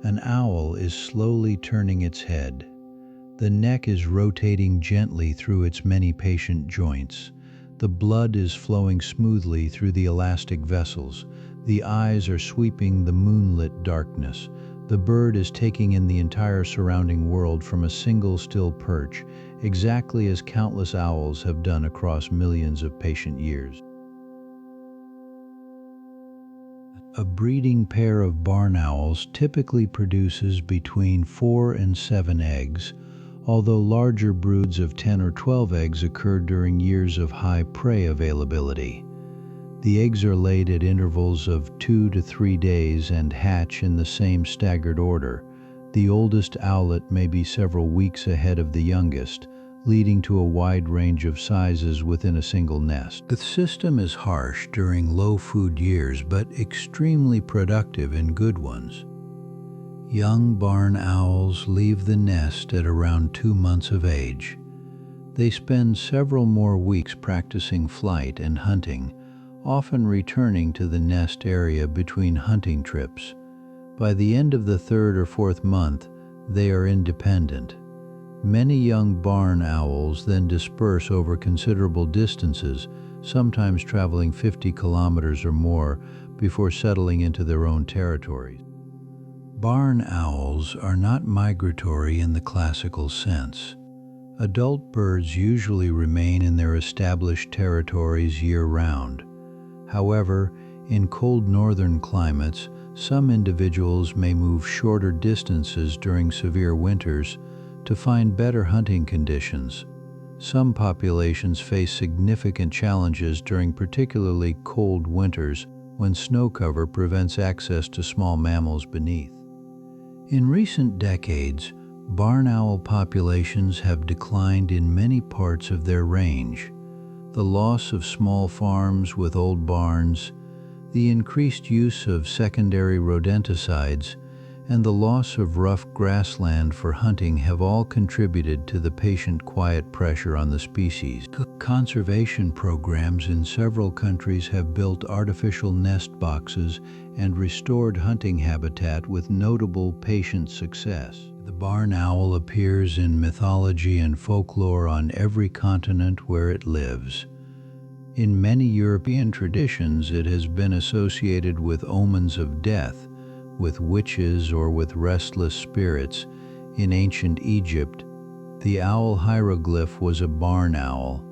an owl is slowly turning its head. The neck is rotating gently through its many patient joints. The blood is flowing smoothly through the elastic vessels. The eyes are sweeping the moonlit darkness. The bird is taking in the entire surrounding world from a single still perch, exactly as countless owls have done across millions of patient years. A breeding pair of barn owls typically produces between 4 and 7 eggs, although larger broods of 10 or 12 eggs occur during years of high prey availability. The eggs are laid at intervals of 2 to 3 days and hatch in the same staggered order. The oldest owlet may be several weeks ahead of the youngest, leading to a wide range of sizes within a single nest. The system is harsh during low food years, but extremely productive in good ones. Young barn owls leave the nest at around 2 months of age. They spend several more weeks practicing flight and hunting, often returning to the nest area between hunting trips. By the end of the 3rd or 4th month, they are independent. Many young barn owls then disperse over considerable distances, sometimes traveling 50 kilometers or more before settling into their own territories. Barn owls are not migratory in the classical sense. Adult birds usually remain in their established territories year-round. However, in cold northern climates, some individuals may move shorter distances during severe winters to find better hunting conditions. Some populations face significant challenges during particularly cold winters when snow cover prevents access to small mammals beneath. In recent decades, barn owl populations have declined in many parts of their range. The loss of small farms with old barns, the increased use of secondary rodenticides, and the loss of rough grassland for hunting have all contributed to the patient quiet pressure on the species. Conservation programs in several countries have built artificial nest boxes and restored hunting habitat with notable patient success. The barn owl appears in mythology and folklore on every continent where it lives. In many European traditions, it has been associated with omens of death, with witches or with restless spirits. In ancient Egypt, the owl hieroglyph was a barn owl.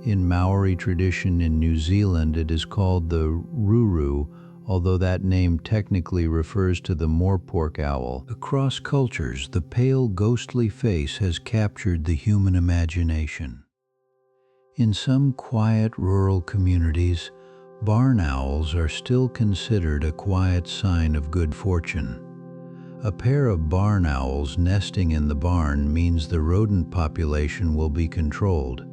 In Maori tradition in New Zealand, it is called the ruru, although that name technically refers to the moorpork owl. Across cultures, the pale, ghostly face has captured the human imagination. In some quiet rural communities, barn owls are still considered a quiet sign of good fortune. A pair of barn owls nesting in the barn means the rodent population will be controlled.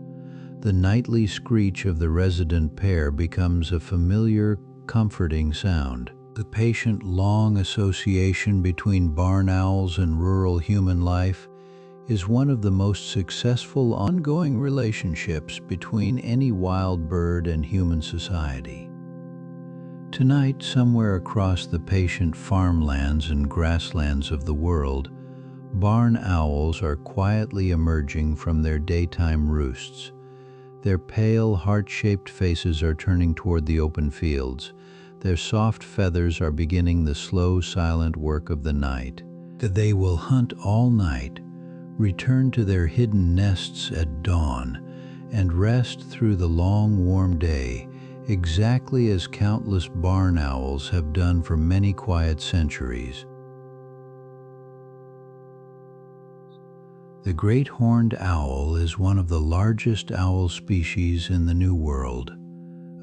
The nightly screech of the resident pair becomes a familiar, comforting sound. The patient-long association between barn owls and rural human life is one of the most successful ongoing relationships between any wild bird and human society. Tonight, somewhere across the patient farmlands and grasslands of the world, barn owls are quietly emerging from their daytime roosts. Their pale, heart-shaped faces are turning toward the open fields. Their soft feathers are beginning the slow, silent work of the night. They will hunt all night, return to their hidden nests at dawn, and rest through the long, warm day, exactly as countless barn owls have done for many quiet centuries. The great horned owl is one of the largest owl species in the New World.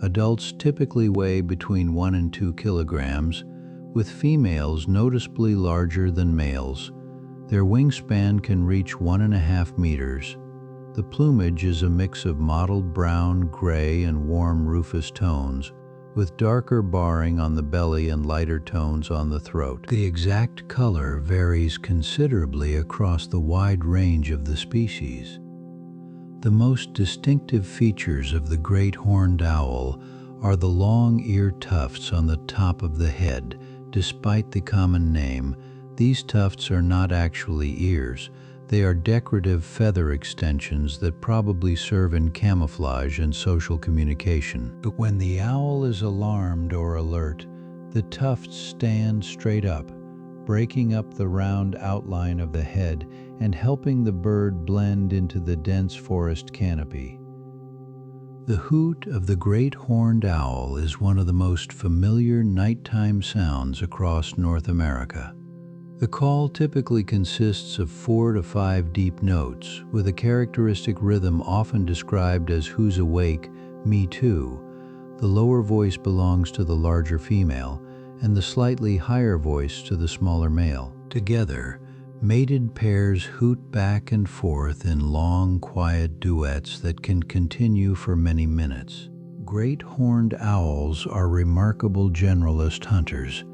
Adults typically weigh between 1 and 2 kilograms, with females noticeably larger than males. Their wingspan can reach 1.5 meters. The plumage is a mix of mottled brown, gray, and warm rufous tones, with darker barring on the belly and lighter tones on the throat. The exact color varies considerably across the wide range of the species. The most distinctive features of the great horned owl are the long ear tufts on the top of the head. Despite the common name, these tufts are not actually ears. They are decorative feather extensions that probably serve in camouflage and social communication. But when the owl is alarmed or alert, the tufts stand straight up, breaking up the round outline of the head and helping the bird blend into the dense forest canopy. The hoot of the great horned owl is one of the most familiar nighttime sounds across North America. The call typically consists of 4 to 5 deep notes, with a characteristic rhythm often described as "who's awake, me too." The lower voice belongs to the larger female, and the slightly higher voice to the smaller male. Together, mated pairs hoot back and forth in long, quiet duets that can continue for many minutes. Great horned owls are remarkable generalist hunters.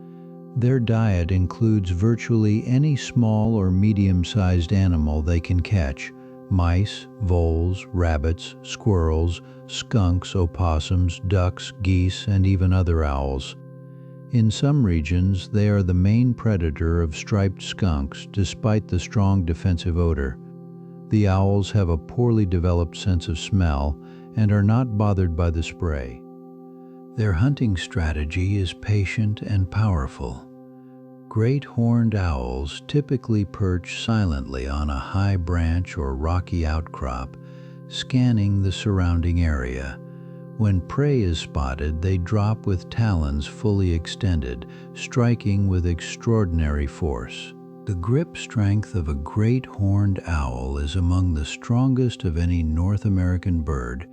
Their diet includes virtually any small or medium-sized animal they can catch: mice, voles, rabbits, squirrels, skunks, opossums, ducks, geese, and even other owls. In some regions, they are the main predator of striped skunks despite the strong defensive odor. The owls have a poorly developed sense of smell and are not bothered by the spray. Their hunting strategy is patient and powerful. Great horned owls typically perch silently on a high branch or rocky outcrop, scanning the surrounding area. When prey is spotted, they drop with talons fully extended, striking with extraordinary force. The grip strength of a great horned owl is among the strongest of any North American bird,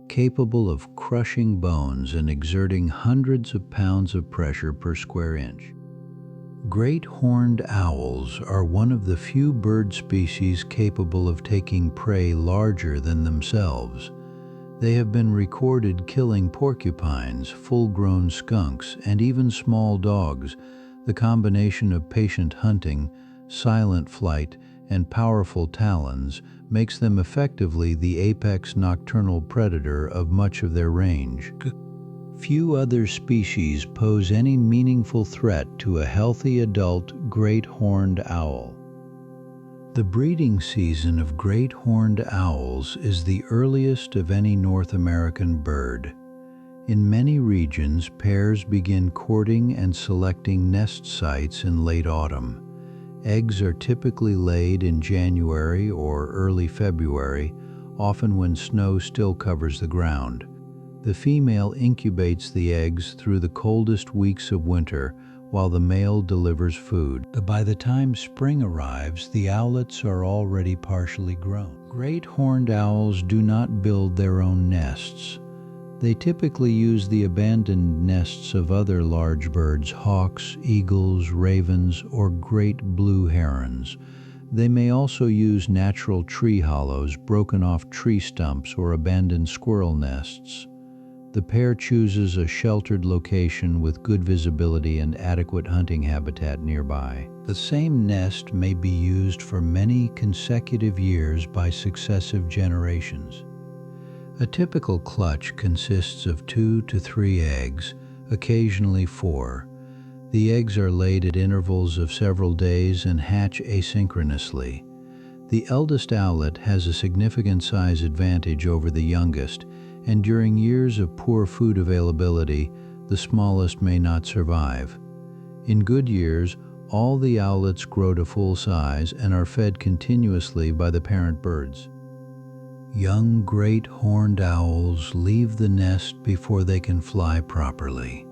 capable of crushing bones and exerting hundreds of pounds of pressure per square inch. Great horned owls are one of the few bird species capable of taking prey larger than themselves. They have been recorded killing porcupines, full-grown skunks, and even small dogs. The combination of patient hunting, silent flight, and powerful talons makes them effectively the apex nocturnal predator of much of their range. Few other species pose any meaningful threat to a healthy adult great horned owl. The breeding season of great horned owls is the earliest of any North American bird. In many regions, pairs begin courting and selecting nest sites in late autumn. Eggs are typically laid in January or early February, often when snow still covers the ground. The female incubates the eggs through the coldest weeks of winter, while the male delivers food. By the time spring arrives, the owlets are already partially grown. Great horned owls do not build their own nests. They typically use the abandoned nests of other large birds: hawks, eagles, ravens, or great blue herons. They may also use natural tree hollows, broken off tree stumps, or abandoned squirrel nests. The pair chooses a sheltered location with good visibility and adequate hunting habitat nearby. The same nest may be used for many consecutive years by successive generations. A typical clutch consists of 2 to 3 eggs, occasionally 4. The eggs are laid at intervals of several days and hatch asynchronously. The eldest owlet has a significant size advantage over the youngest, and during years of poor food availability, the smallest may not survive. In good years, all the owlets grow to full size and are fed continuously by the parent birds. Young great horned owls leave the nest before they can fly properly.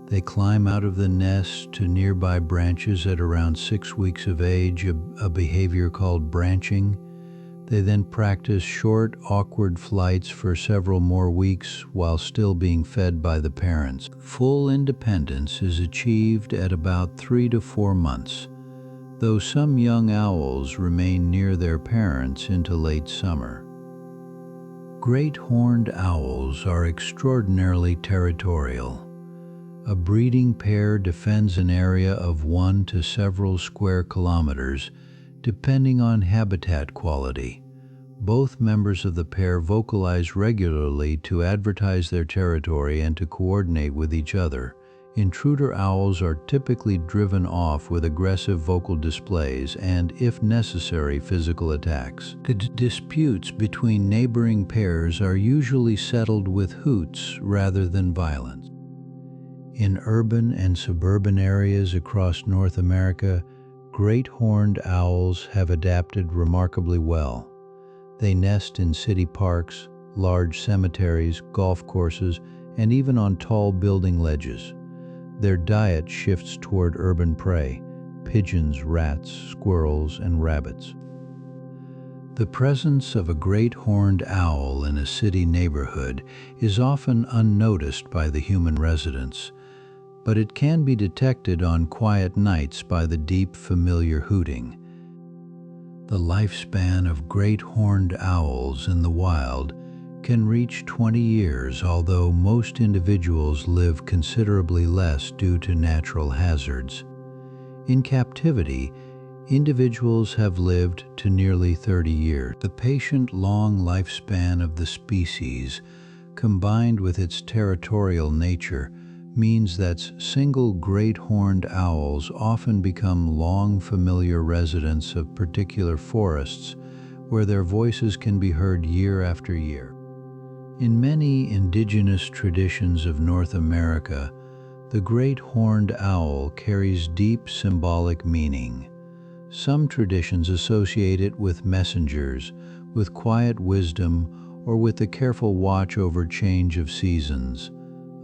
They climb out of the nest to nearby branches at around 6 weeks of age, a behavior called branching. They then practice short, awkward flights for several more weeks while still being fed by the parents. Full independence is achieved at about 3 to 4 months, though some young owls remain near their parents into late summer. Great horned owls are extraordinarily territorial. A breeding pair defends an area of 1 to several square kilometers, depending on habitat quality. Both members of the pair vocalize regularly to advertise their territory and to coordinate with each other. Intruder owls are typically driven off with aggressive vocal displays and, if necessary, physical attacks. Disputes between neighboring pairs are usually settled with hoots rather than violence. In urban and suburban areas across North America, great horned owls have adapted remarkably well. They nest in city parks, large cemeteries, golf courses, and even on tall building ledges. Their diet shifts toward urban prey: pigeons, rats, squirrels, and rabbits. The presence of a great horned owl in a city neighborhood is often unnoticed by the human residents, but it can be detected on quiet nights by the deep, familiar hooting. The lifespan of great horned owls in the wild can reach 20 years, although most individuals live considerably less due to natural hazards. In captivity, individuals have lived to nearly 30 years. The patient, long lifespan of the species, combined with its territorial nature, means that single great horned owls often become long familiar residents of particular forests where their voices can be heard year after year. In many indigenous traditions of North America, the great horned owl carries deep symbolic meaning. Some traditions associate it with messengers, with quiet wisdom, or with the careful watch over change of seasons.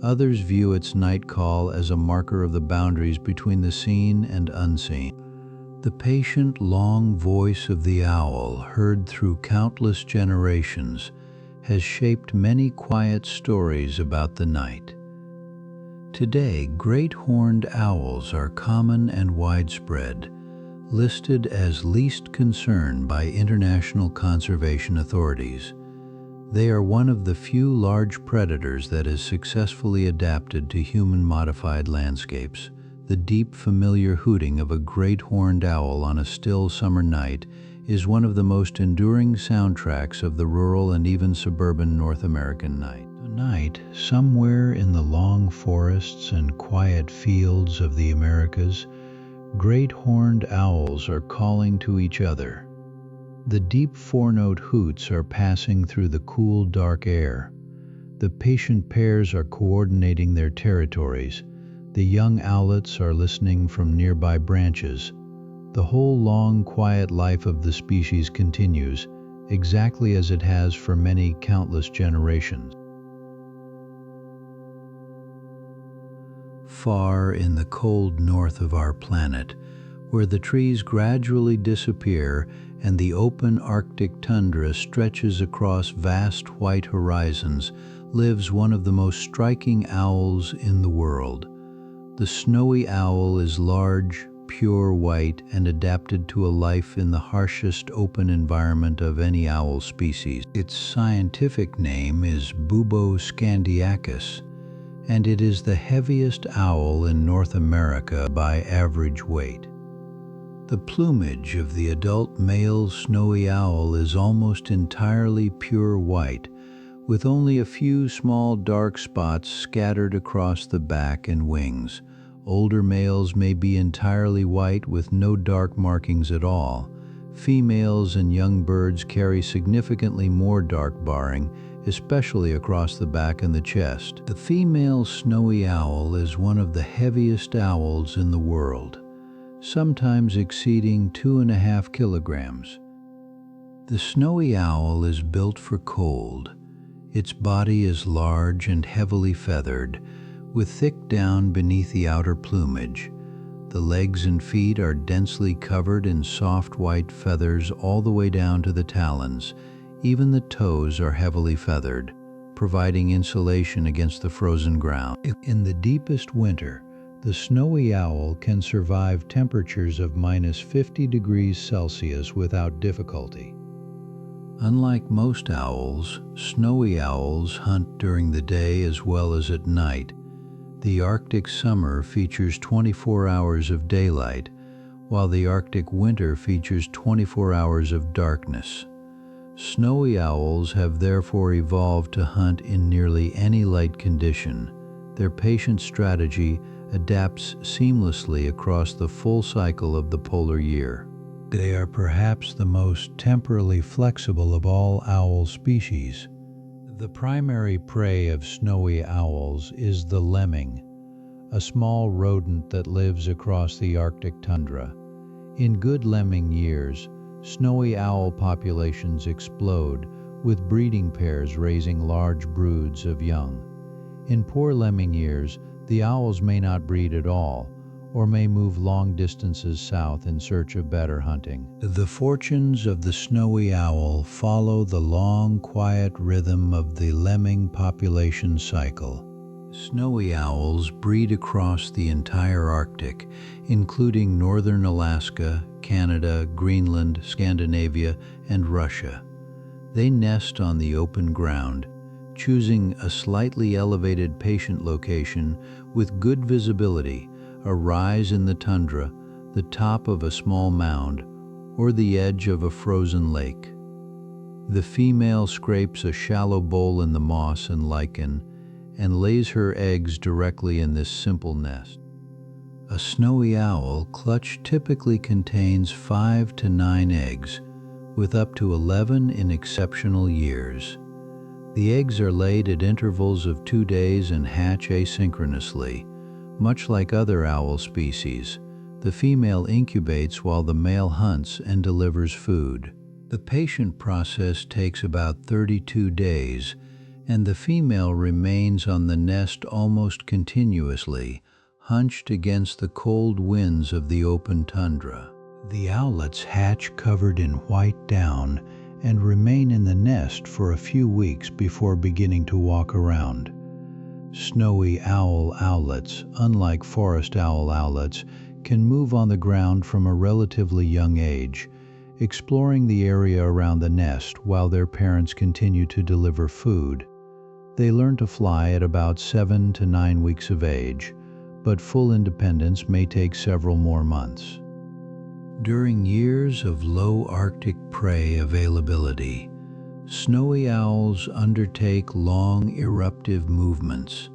Others view its night call as a marker of the boundaries between the seen and unseen. The patient, long voice of the owl, heard through countless generations, has shaped many quiet stories about the night. Today, great horned owls are common and widespread, listed as least concern by international conservation authorities. They are one of the few large predators that has successfully adapted to human-modified landscapes. The deep, familiar hooting of a great horned owl on a still summer night is one of the most enduring soundtracks of the rural and even suburban North American night. Tonight, somewhere in the long forests and quiet fields of the Americas, great horned owls are calling to each other. The deep four-note hoots are passing through the cool, dark air. The patient pairs are coordinating their territories. The young owlets are listening from nearby branches. The whole long, quiet life of the species continues, exactly as it has for many countless generations. Far in the cold north of our planet, where the trees gradually disappear and the open Arctic tundra stretches across vast white horizons, lives one of the most striking owls in the world. The snowy owl is large, pure white, and adapted to a life in the harshest open environment of any owl species. Its scientific name is Buboscandiacus, and it is the heaviest owl in North America by average weight. The plumage of the adult male snowy owl is almost entirely pure white, with only a few small dark spots scattered across the back and wings. Older males may be entirely white with no dark markings at all. Females and young birds carry significantly more dark barring, especially across the back and the chest. The female snowy owl is one of the heaviest owls in the world, sometimes exceeding 2.5 kilograms. The snowy owl is built for cold. Its body is large and heavily feathered, with thick down beneath the outer plumage. The legs and feet are densely covered in soft white feathers all the way down to the talons. Even the toes are heavily feathered, providing insulation against the frozen ground. In the deepest winter, the snowy owl can survive temperatures of -50 degrees Celsius without difficulty. Unlike most owls, snowy owls hunt during the day as well as at night. The Arctic summer features 24 hours of daylight, while the Arctic winter features 24 hours of darkness. Snowy owls have therefore evolved to hunt in nearly any light condition. Their patient strategy adapts seamlessly across the full cycle of the polar year. They are perhaps the most temporally flexible of all owl species. The primary prey of snowy owls is the lemming, a small rodent that lives across the Arctic tundra. In good lemming years, snowy owl populations explode, with breeding pairs raising large broods of young. In poor lemming years, the owls may not breed at all, or may move long distances south in search of better hunting. The fortunes of the snowy owl follow the long, quiet rhythm of the lemming population cycle. Snowy owls breed across the entire Arctic, including northern Alaska, Canada, Greenland, Scandinavia, and Russia. They nest on the open ground, choosing a slightly elevated patient location with good visibility, a rise in the tundra, the top of a small mound, or the edge of a frozen lake. The female scrapes a shallow bowl in the moss and lichen and lays her eggs directly in this simple nest. A snowy owl clutch typically contains 5 to 9 eggs, with up to 11 in exceptional years. The eggs are laid at intervals of 2 days and hatch asynchronously. Much like other owl species, the female incubates while the male hunts and delivers food. The patient process takes about 32 days, and the female remains on the nest almost continuously, hunched against the cold winds of the open tundra. The owlets hatch covered in white down and remain in the nest for a few weeks before beginning to walk around. Snowy owl owlets, unlike forest owl owlets, can move on the ground from a relatively young age, exploring the area around the nest while their parents continue to deliver food. They learn to fly at about 7 to 9 weeks of age, but full independence may take several more months. During years of low Arctic prey availability, snowy owls undertake long eruptive movements.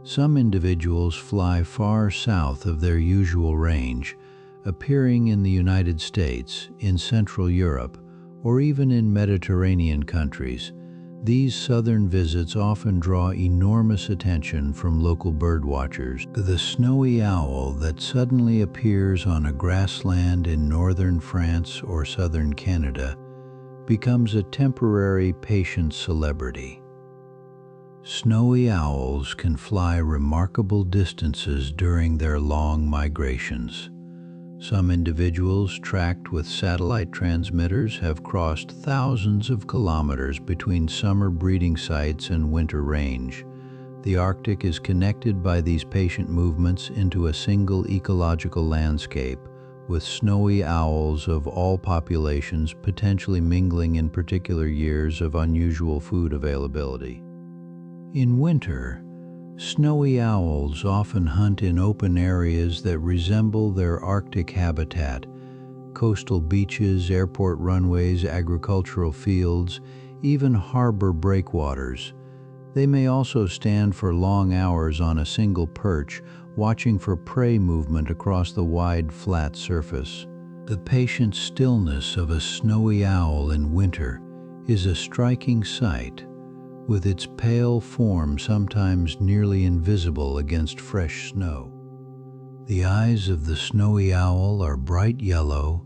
Some individuals fly far south of their usual range, appearing in the United States, in Central Europe, or even in Mediterranean countries. These southern visits often draw enormous attention from local birdwatchers. The snowy owl that suddenly appears on a grassland in northern France or southern Canada becomes a temporary patient celebrity. Snowy owls can fly remarkable distances during their long migrations. Some individuals tracked with satellite transmitters have crossed thousands of kilometers between summer breeding sites and winter range. The Arctic is connected by these patient movements into a single ecological landscape, with snowy owls of all populations potentially mingling in particular years of unusual food availability. In winter, snowy owls often hunt in open areas that resemble their Arctic habitat: coastal beaches, airport runways, agricultural fields, even harbor breakwaters. They may also stand for long hours on a single perch, watching for prey movement across the wide, flat surface. The patient stillness of a snowy owl in winter is a striking sight, with its pale form sometimes nearly invisible against fresh snow. The eyes of the snowy owl are bright yellow,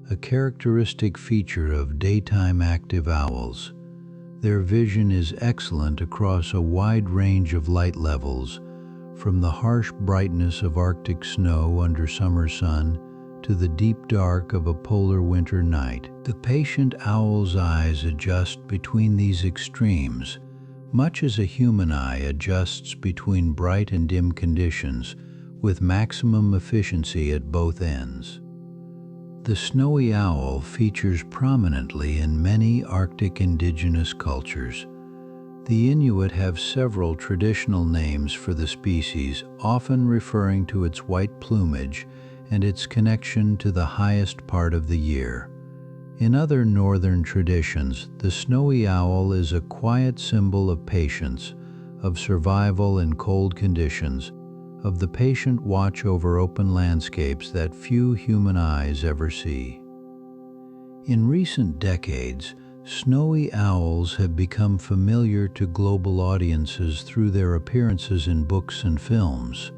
a characteristic feature of daytime active owls. Their vision is excellent across a wide range of light levels, from the harsh brightness of Arctic snow under summer sun to the deep dark of a polar winter night. The patient owl's eyes adjust between these extremes, much as a human eye adjusts between bright and dim conditions, with maximum efficiency at both ends. The snowy owl features prominently in many Arctic indigenous cultures. The Inuit have several traditional names for the species, often referring to its white plumage and its connection to the highest part of the year. In other northern traditions, the snowy owl is a quiet symbol of patience, of survival in cold conditions, of the patient watch over open landscapes that few human eyes ever see. In recent decades, snowy owls have become familiar to global audiences through their appearances in books and films.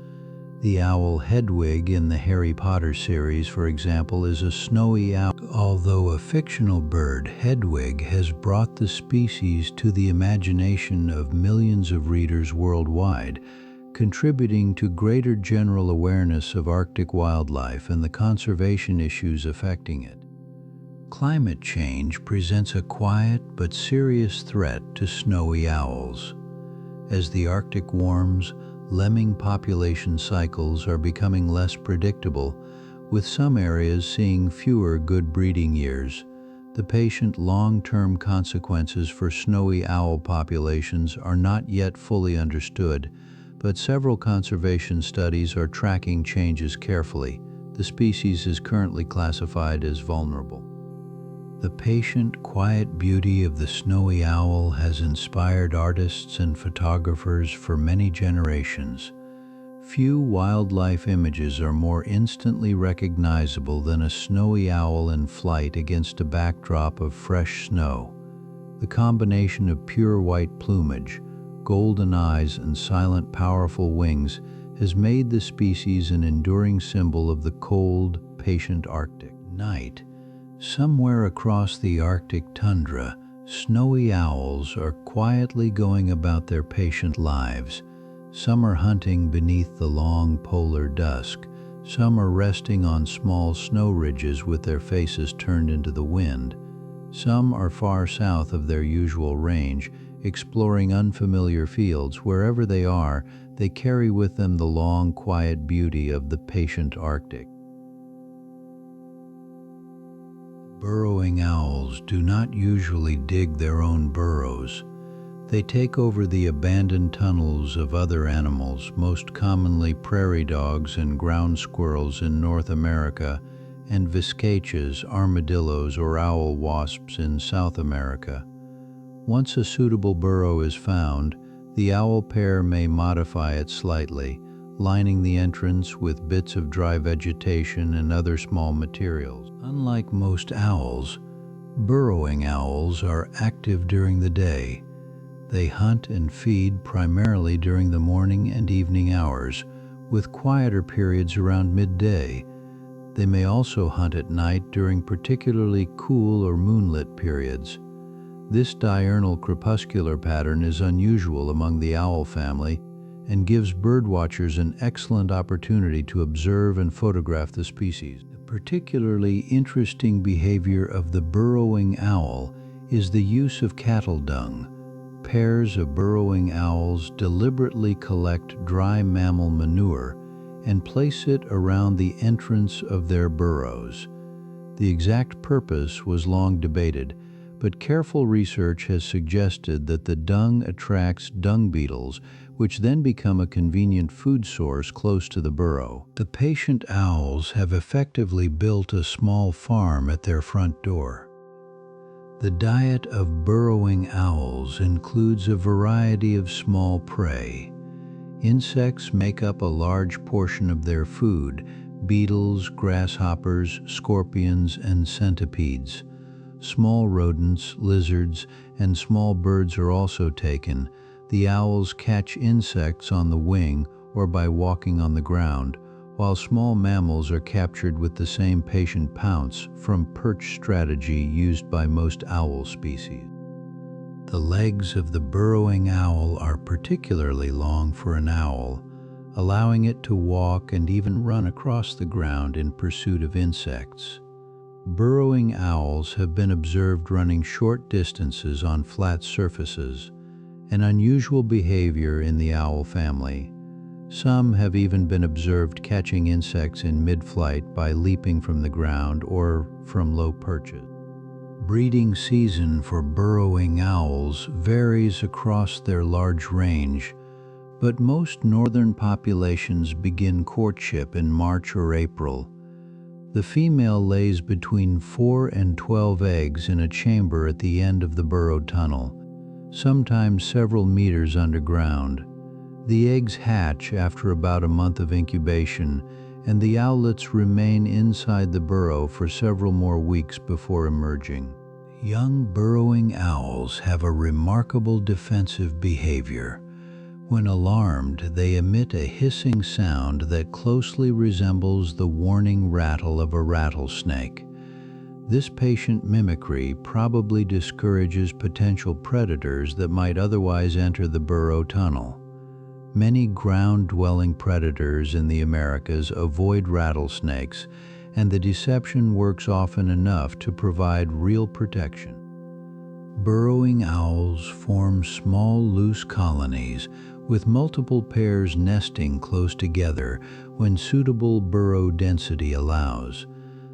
The owl Hedwig in the Harry Potter series, for example, is a snowy owl. Although a fictional bird, Hedwig has brought the species to the imagination of millions of readers worldwide, contributing to greater general awareness of Arctic wildlife and the conservation issues affecting it. Climate change presents a quiet but serious threat to snowy owls. As the Arctic warms, lemming population cycles are becoming less predictable, with some areas seeing fewer good breeding years. The patient long-term consequences for snowy owl populations are not yet fully understood, but several conservation studies are tracking changes carefully. The species is currently classified as vulnerable. The patient, quiet beauty of the snowy owl has inspired artists and photographers for many generations. Few wildlife images are more instantly recognizable than a snowy owl in flight against a backdrop of fresh snow. The combination of pure white plumage, golden eyes, and silent, powerful wings has made the species an enduring symbol of the cold, patient Arctic night. Somewhere across the Arctic tundra, snowy owls are quietly going about their patient lives. Some are hunting beneath the long polar dusk. Some are resting on small snow ridges with their faces turned into the wind. Some are far south of their usual range, exploring unfamiliar fields. Wherever they are, they carry with them the long, quiet beauty of the patient Arctic. Burrowing owls do not usually dig their own burrows. They take over the abandoned tunnels of other animals, most commonly prairie dogs and ground squirrels in North America, and viscachas, armadillos, or owl wasps in South America. Once a suitable burrow is found, the owl pair may modify it slightly, lining the entrance with bits of dry vegetation and other small materials. Unlike most owls, burrowing owls are active during the day. They hunt and feed primarily during the morning and evening hours, with quieter periods around midday. They may also hunt at night during particularly cool or moonlit periods. This diurnal crepuscular pattern is unusual among the owl family and gives birdwatchers an excellent opportunity to observe and photograph the species. The particularly interesting behavior of the burrowing owl is the use of cattle dung. Pairs of burrowing owls deliberately collect dry mammal manure and place it around the entrance of their burrows. The exact purpose was long debated, but careful research has suggested that the dung attracts dung beetles, which then become a convenient food source close to the burrow. The patient owls have effectively built a small farm at their front door. The diet of burrowing owls includes a variety of small prey. Insects make up a large portion of their food: beetles, grasshoppers, scorpions, and centipedes. Small rodents, lizards, and small birds are also taken. The owls catch insects on the wing or by walking on the ground, while small mammals are captured with the same patient pounce from perch strategy used by most owl species. The legs of the burrowing owl are particularly long for an owl, allowing it to walk and even run across the ground in pursuit of insects. Burrowing owls have been observed running short distances on flat surfaces, an unusual behavior in the owl family. Some have even been observed catching insects in mid-flight by leaping from the ground or from low perches. Breeding season for burrowing owls varies across their large range, but most northern populations begin courtship in March or April. The female lays between 4 and 12 eggs in a chamber at the end of the burrow tunnel, sometimes several meters underground. The eggs hatch after about a month of incubation, and the owlets remain inside the burrow for several more weeks before emerging. Young burrowing owls have a remarkable defensive behavior. When alarmed, they emit a hissing sound that closely resembles the warning rattle of a rattlesnake. This patient mimicry probably discourages potential predators that might otherwise enter the burrow tunnel. Many ground-dwelling predators in the Americas avoid rattlesnakes, and the deception works often enough to provide real protection. Burrowing owls form small, loose colonies with multiple pairs nesting close together when suitable burrow density allows.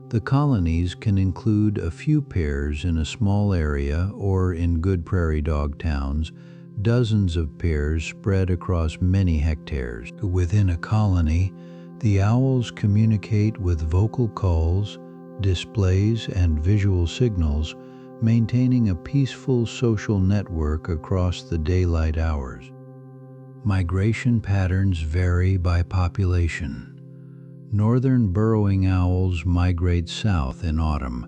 The colonies can include a few pairs in a small area or, in good prairie dog towns, dozens of pairs spread across many hectares. Within a colony, the owls communicate with vocal calls, displays, and visual signals, maintaining a peaceful social network across the daylight hours. Migration patterns vary by population. Northern burrowing owls migrate south in autumn,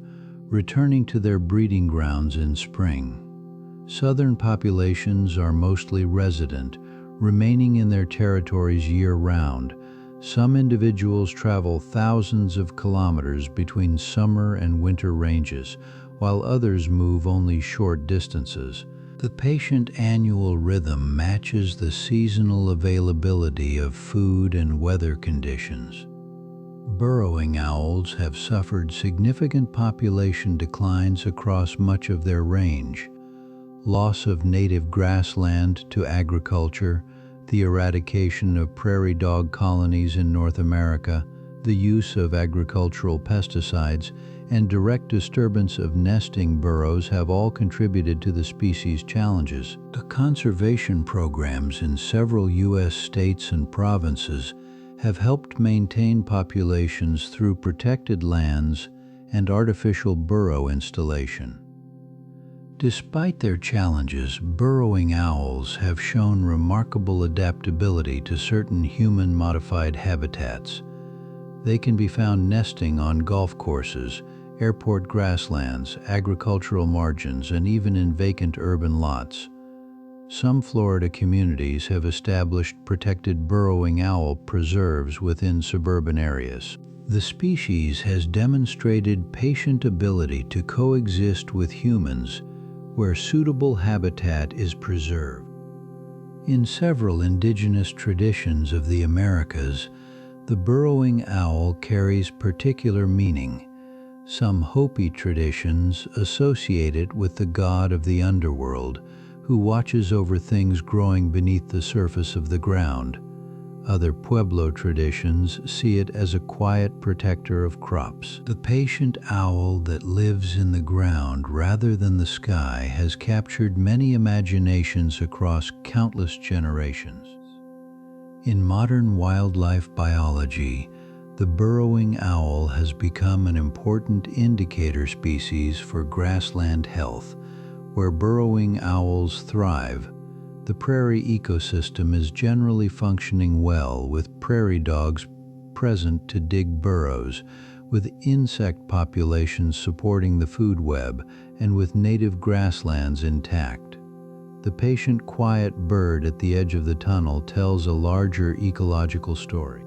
returning to their breeding grounds in spring. Southern populations are mostly resident, remaining in their territories year-round. Some individuals travel thousands of kilometers between summer and winter ranges, while others move only short distances. The patient annual rhythm matches the seasonal availability of food and weather conditions. Burrowing owls have suffered significant population declines across much of their range. Loss of native grassland to agriculture, the eradication of prairie dog colonies in North America, the use of agricultural pesticides, and direct disturbance of nesting burrows have all contributed to the species' challenges. The conservation programs in several U.S. states and provinces have helped maintain populations through protected lands and artificial burrow installation. Despite their challenges, burrowing owls have shown remarkable adaptability to certain human-modified habitats. They can be found nesting on golf courses, airport grasslands, agricultural margins, and even in vacant urban lots. Some Florida communities have established protected burrowing owl preserves within suburban areas. The species has demonstrated patient ability to coexist with humans where suitable habitat is preserved. In several indigenous traditions of the Americas, the burrowing owl carries particular meaning. Some Hopi traditions associate it with the god of the underworld, who watches over things growing beneath the surface of the ground. Other Pueblo traditions see it as a quiet protector of crops. The patient owl that lives in the ground rather than the sky has captured many imaginations across countless generations. In modern wildlife biology, the burrowing owl has become an important indicator species for grassland health. Where burrowing owls thrive, the prairie ecosystem is generally functioning well, with prairie dogs present to dig burrows, with insect populations supporting the food web, and with native grasslands intact. The patient, quiet bird at the edge of the tunnel tells a larger ecological story.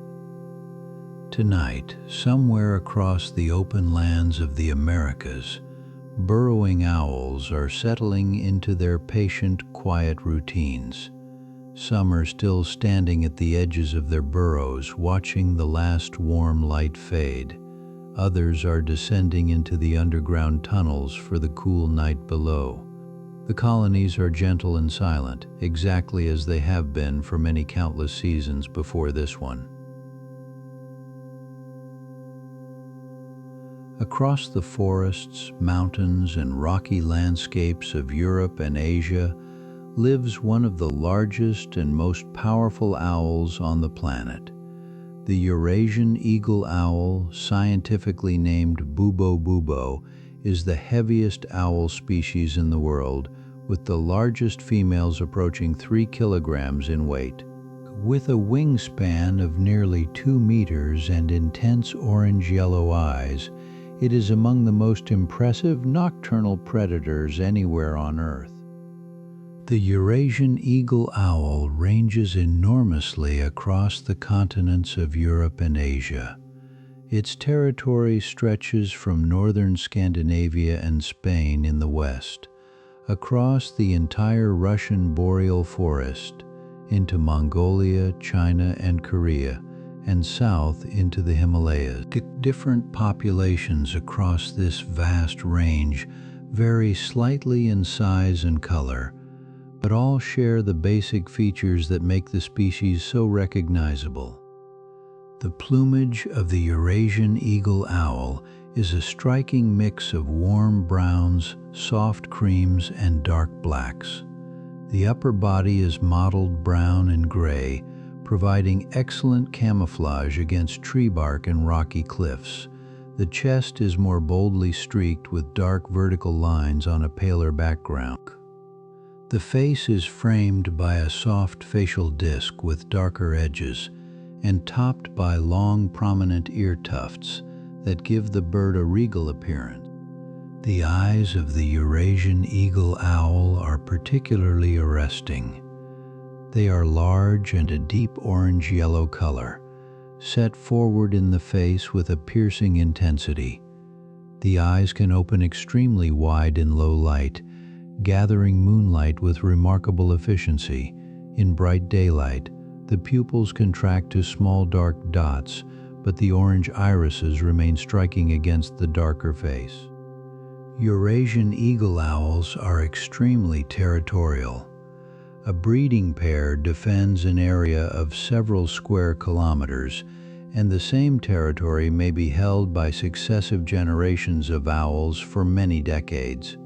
Tonight, somewhere across the open lands of the Americas, burrowing owls are settling into their patient, quiet routines. Some are still standing at the edges of their burrows, watching the last warm light fade. Others are descending into the underground tunnels for the cool night below. The colonies are gentle and silent, exactly as they have been for many countless seasons before this one. Across the forests, mountains, and rocky landscapes of Europe and Asia lives one of the largest and most powerful owls on the planet. The Eurasian Eagle Owl, scientifically named bubo, is the heaviest owl species in the world, with the largest females approaching 3 kilograms in weight. With a wingspan of nearly 2 meters and intense orange-yellow eyes, it is among the most impressive nocturnal predators anywhere on Earth. The Eurasian Eagle Owl ranges enormously across the continents of Europe and Asia. Its territory stretches from northern Scandinavia and Spain in the west, across the entire Russian boreal forest, into Mongolia, China, and Korea, and south into the Himalayas. Different populations across this vast range vary slightly in size and color, but all share the basic features that make the species so recognizable. The plumage of the Eurasian Eagle Owl is a striking mix of warm browns, soft creams, and dark blacks. The upper body is mottled brown and gray, providing excellent camouflage against tree bark and rocky cliffs. The chest is more boldly streaked with dark vertical lines on a paler background. The face is framed by a soft facial disc with darker edges and topped by long prominent ear tufts that give the bird a regal appearance. The eyes of the Eurasian Eagle Owl are particularly arresting. They are large and a deep orange-yellow color, set forward in the face with a piercing intensity. The eyes can open extremely wide in low light, gathering moonlight with remarkable efficiency. In bright daylight, the pupils contract to small dark dots, but the orange irises remain striking against the darker face. Eurasian eagle owls are extremely territorial. A breeding pair defends an area of several square kilometers, and the same territory may be held by successive generations of owls for many decades.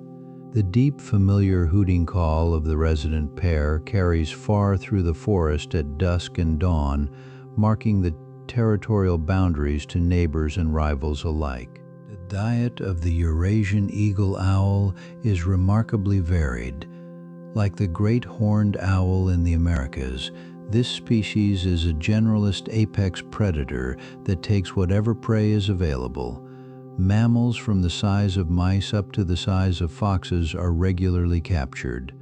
The deep, familiar hooting call of the resident pair carries far through the forest at dusk and dawn, marking the territorial boundaries to neighbors and rivals alike. The diet of the Eurasian eagle owl is remarkably varied. Like the great horned owl in the Americas, this species is a generalist apex predator that takes whatever prey is available. Mammals from the size of mice up to the size of foxes are regularly captured.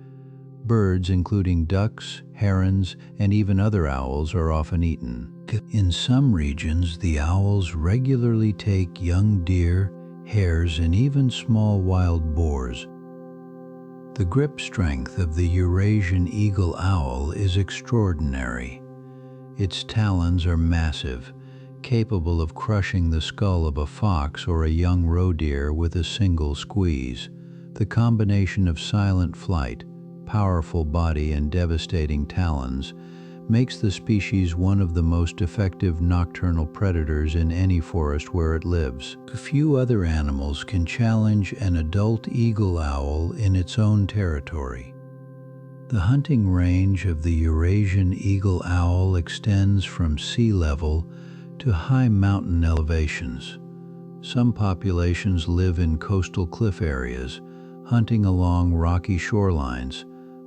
Birds, including ducks, herons, and even other owls, are often eaten. In some regions, the owls regularly take young deer, hares, and even small wild boars. The grip strength of the Eurasian eagle owl is extraordinary. Its talons are massive, capable of crushing the skull of a fox or a young roe deer with a single squeeze. The combination of silent flight, powerful body, and devastating talons makes the species one of the most effective nocturnal predators in any forest where it lives. Few other animals can challenge an adult eagle owl in its own territory. The hunting range of the Eurasian eagle owl extends from sea level to high mountain elevations. Some populations live in coastal cliff areas, hunting along rocky shorelines.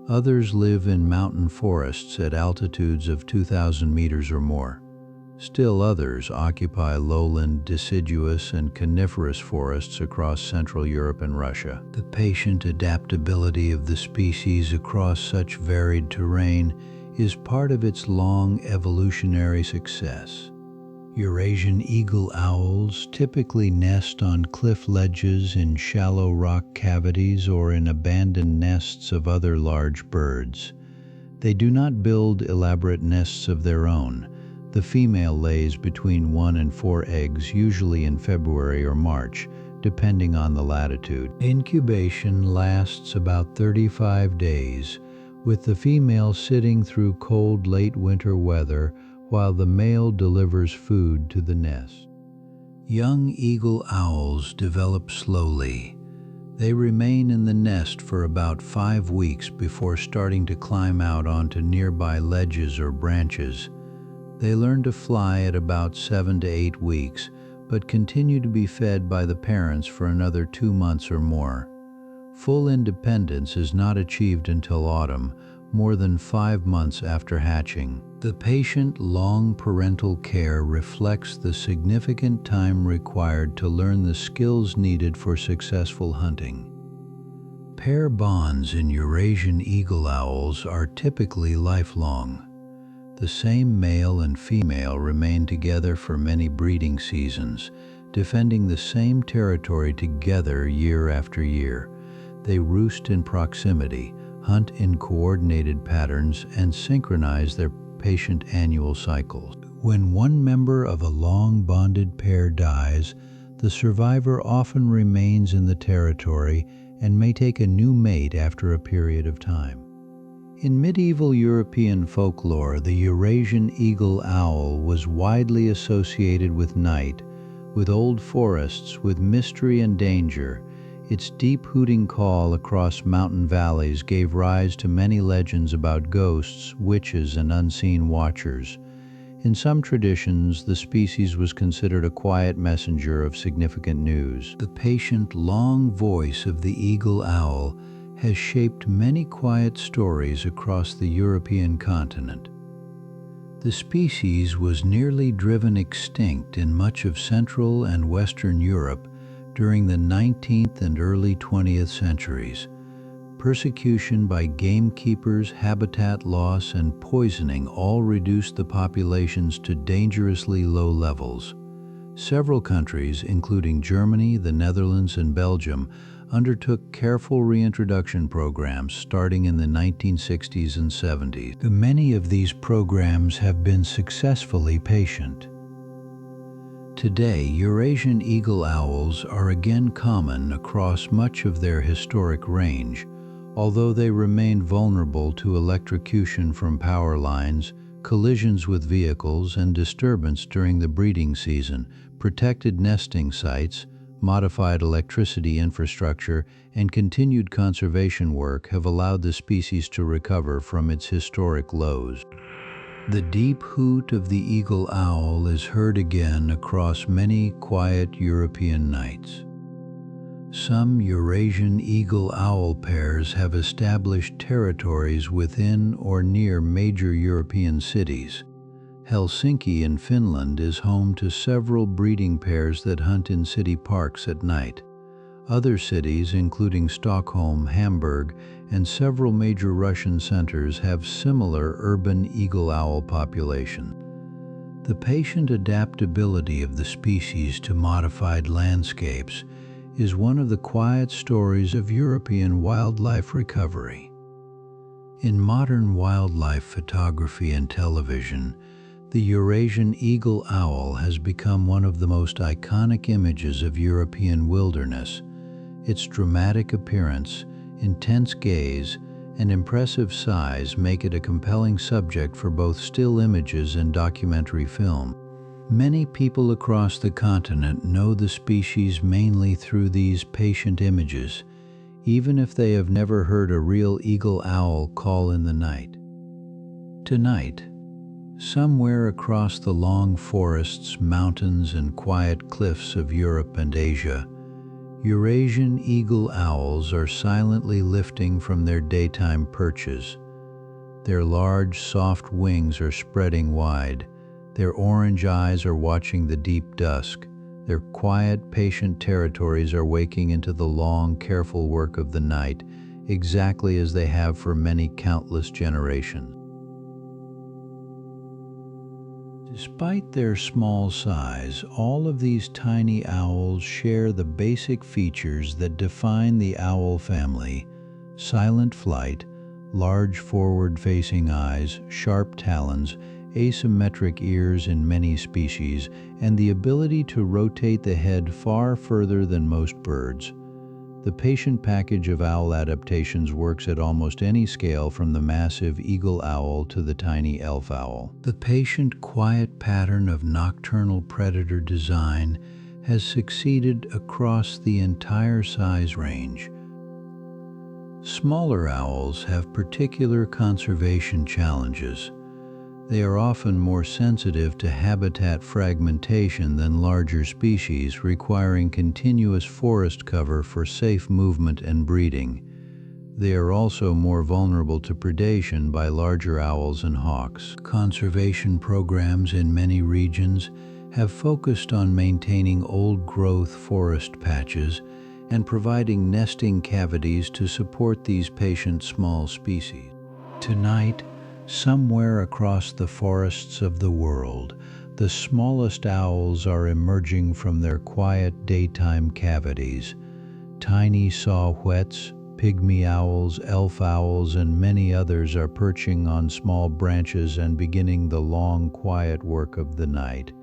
Others live in mountain forests at altitudes of 2,000 meters or more. Still others occupy lowland, deciduous, and coniferous forests across Central Europe and Russia. The patient adaptability of the species across such varied terrain is part of its long evolutionary success. Eurasian eagle owls typically nest on cliff ledges, in shallow rock cavities, or in abandoned nests of other large birds. They do not build elaborate nests of their own. The female lays between 1 and 4 eggs, usually in February or March, depending on the latitude. Incubation lasts about 35 days, with the female sitting through cold late winter weather while the male delivers food to the nest. Young eagle owls develop slowly. They remain in the nest for about 5 weeks before starting to climb out onto nearby ledges or branches. They learn to fly at about 7 to 8 weeks, but continue to be fed by the parents for another 2 months or more. Full independence is not achieved until autumn, more than 5 months after hatching. The patient, long parental care reflects the significant time required to learn the skills needed for successful hunting. Pair bonds in Eurasian eagle owls are typically lifelong. The same male and female remain together for many breeding seasons, defending the same territory together year after year. They roost in proximity, hunt in coordinated patterns, and synchronize their patient annual cycles. When one member of a long-bonded pair dies, the survivor often remains in the territory and may take a new mate after a period of time. In medieval European folklore, the Eurasian eagle owl was widely associated with night, with old forests, with mystery and danger. Its deep hooting call across mountain valleys gave rise to many legends about ghosts, witches, and unseen watchers. In some traditions, the species was considered a quiet messenger of significant news. The patient, long voice of the eagle owl has shaped many quiet stories across the European continent. The species was nearly driven extinct in much of Central and Western Europe during the 19th and early 20th centuries. Persecution by gamekeepers, habitat loss, and poisoning all reduced the populations to dangerously low levels. Several countries, including Germany, the Netherlands, and Belgium, undertook careful reintroduction programs starting in the 1960s and 70s. Many of these programs have been successfully patient. Today, Eurasian eagle owls are again common across much of their historic range, although they remain vulnerable to electrocution from power lines, collisions with vehicles, and disturbance during the breeding season. Protected nesting sites, modified electricity infrastructure, and continued conservation work have allowed the species to recover from its historic lows. The deep hoot of the eagle owl is heard again across many quiet European nights. Some Eurasian eagle owl pairs have established territories within or near major European cities. Helsinki in Finland is home to several breeding pairs that hunt in city parks at night. Other cities, including Stockholm, Hamburg, and several major Russian centers, have similar urban eagle owl populations. The patient adaptability of the species to modified landscapes is one of the quiet stories of European wildlife recovery. In modern wildlife photography and television, the Eurasian eagle owl has become one of the most iconic images of European wilderness. Its dramatic appearance, intense gaze, and impressive size make it a compelling subject for both still images and documentary film. Many people across the continent know the species mainly through these patient images, even if they have never heard a real eagle owl call in the night. Tonight, somewhere across the long forests, mountains, and quiet cliffs of Europe and Asia, Eurasian eagle owls are silently lifting from their daytime perches. Their large, soft wings are spreading wide. Their orange eyes are watching the deep dusk. Their quiet, patient territories are waking into the long, careful work of the night, exactly as they have for many countless generations. Despite their small size, all of these tiny owls share the basic features that define the owl family: silent flight, large forward-facing eyes, sharp talons, asymmetric ears in many species, and the ability to rotate the head far further than most birds. The patient package of owl adaptations works at almost any scale, from the massive eagle owl to the tiny elf owl. The patient, quiet pattern of nocturnal predator design has succeeded across the entire size range. Smaller owls have particular conservation challenges. They are often more sensitive to habitat fragmentation than larger species, requiring continuous forest cover for safe movement and breeding. They are also more vulnerable to predation by larger owls and hawks. Conservation programs in many regions have focused on maintaining old-growth forest patches and providing nesting cavities to support these patient small species. Tonight, somewhere across the forests of the world, the smallest owls are emerging from their quiet daytime cavities. Tiny Saw-Whets, Pygmy owls, elf owls, and many others are perching on small branches and beginning the long, quiet work of the night.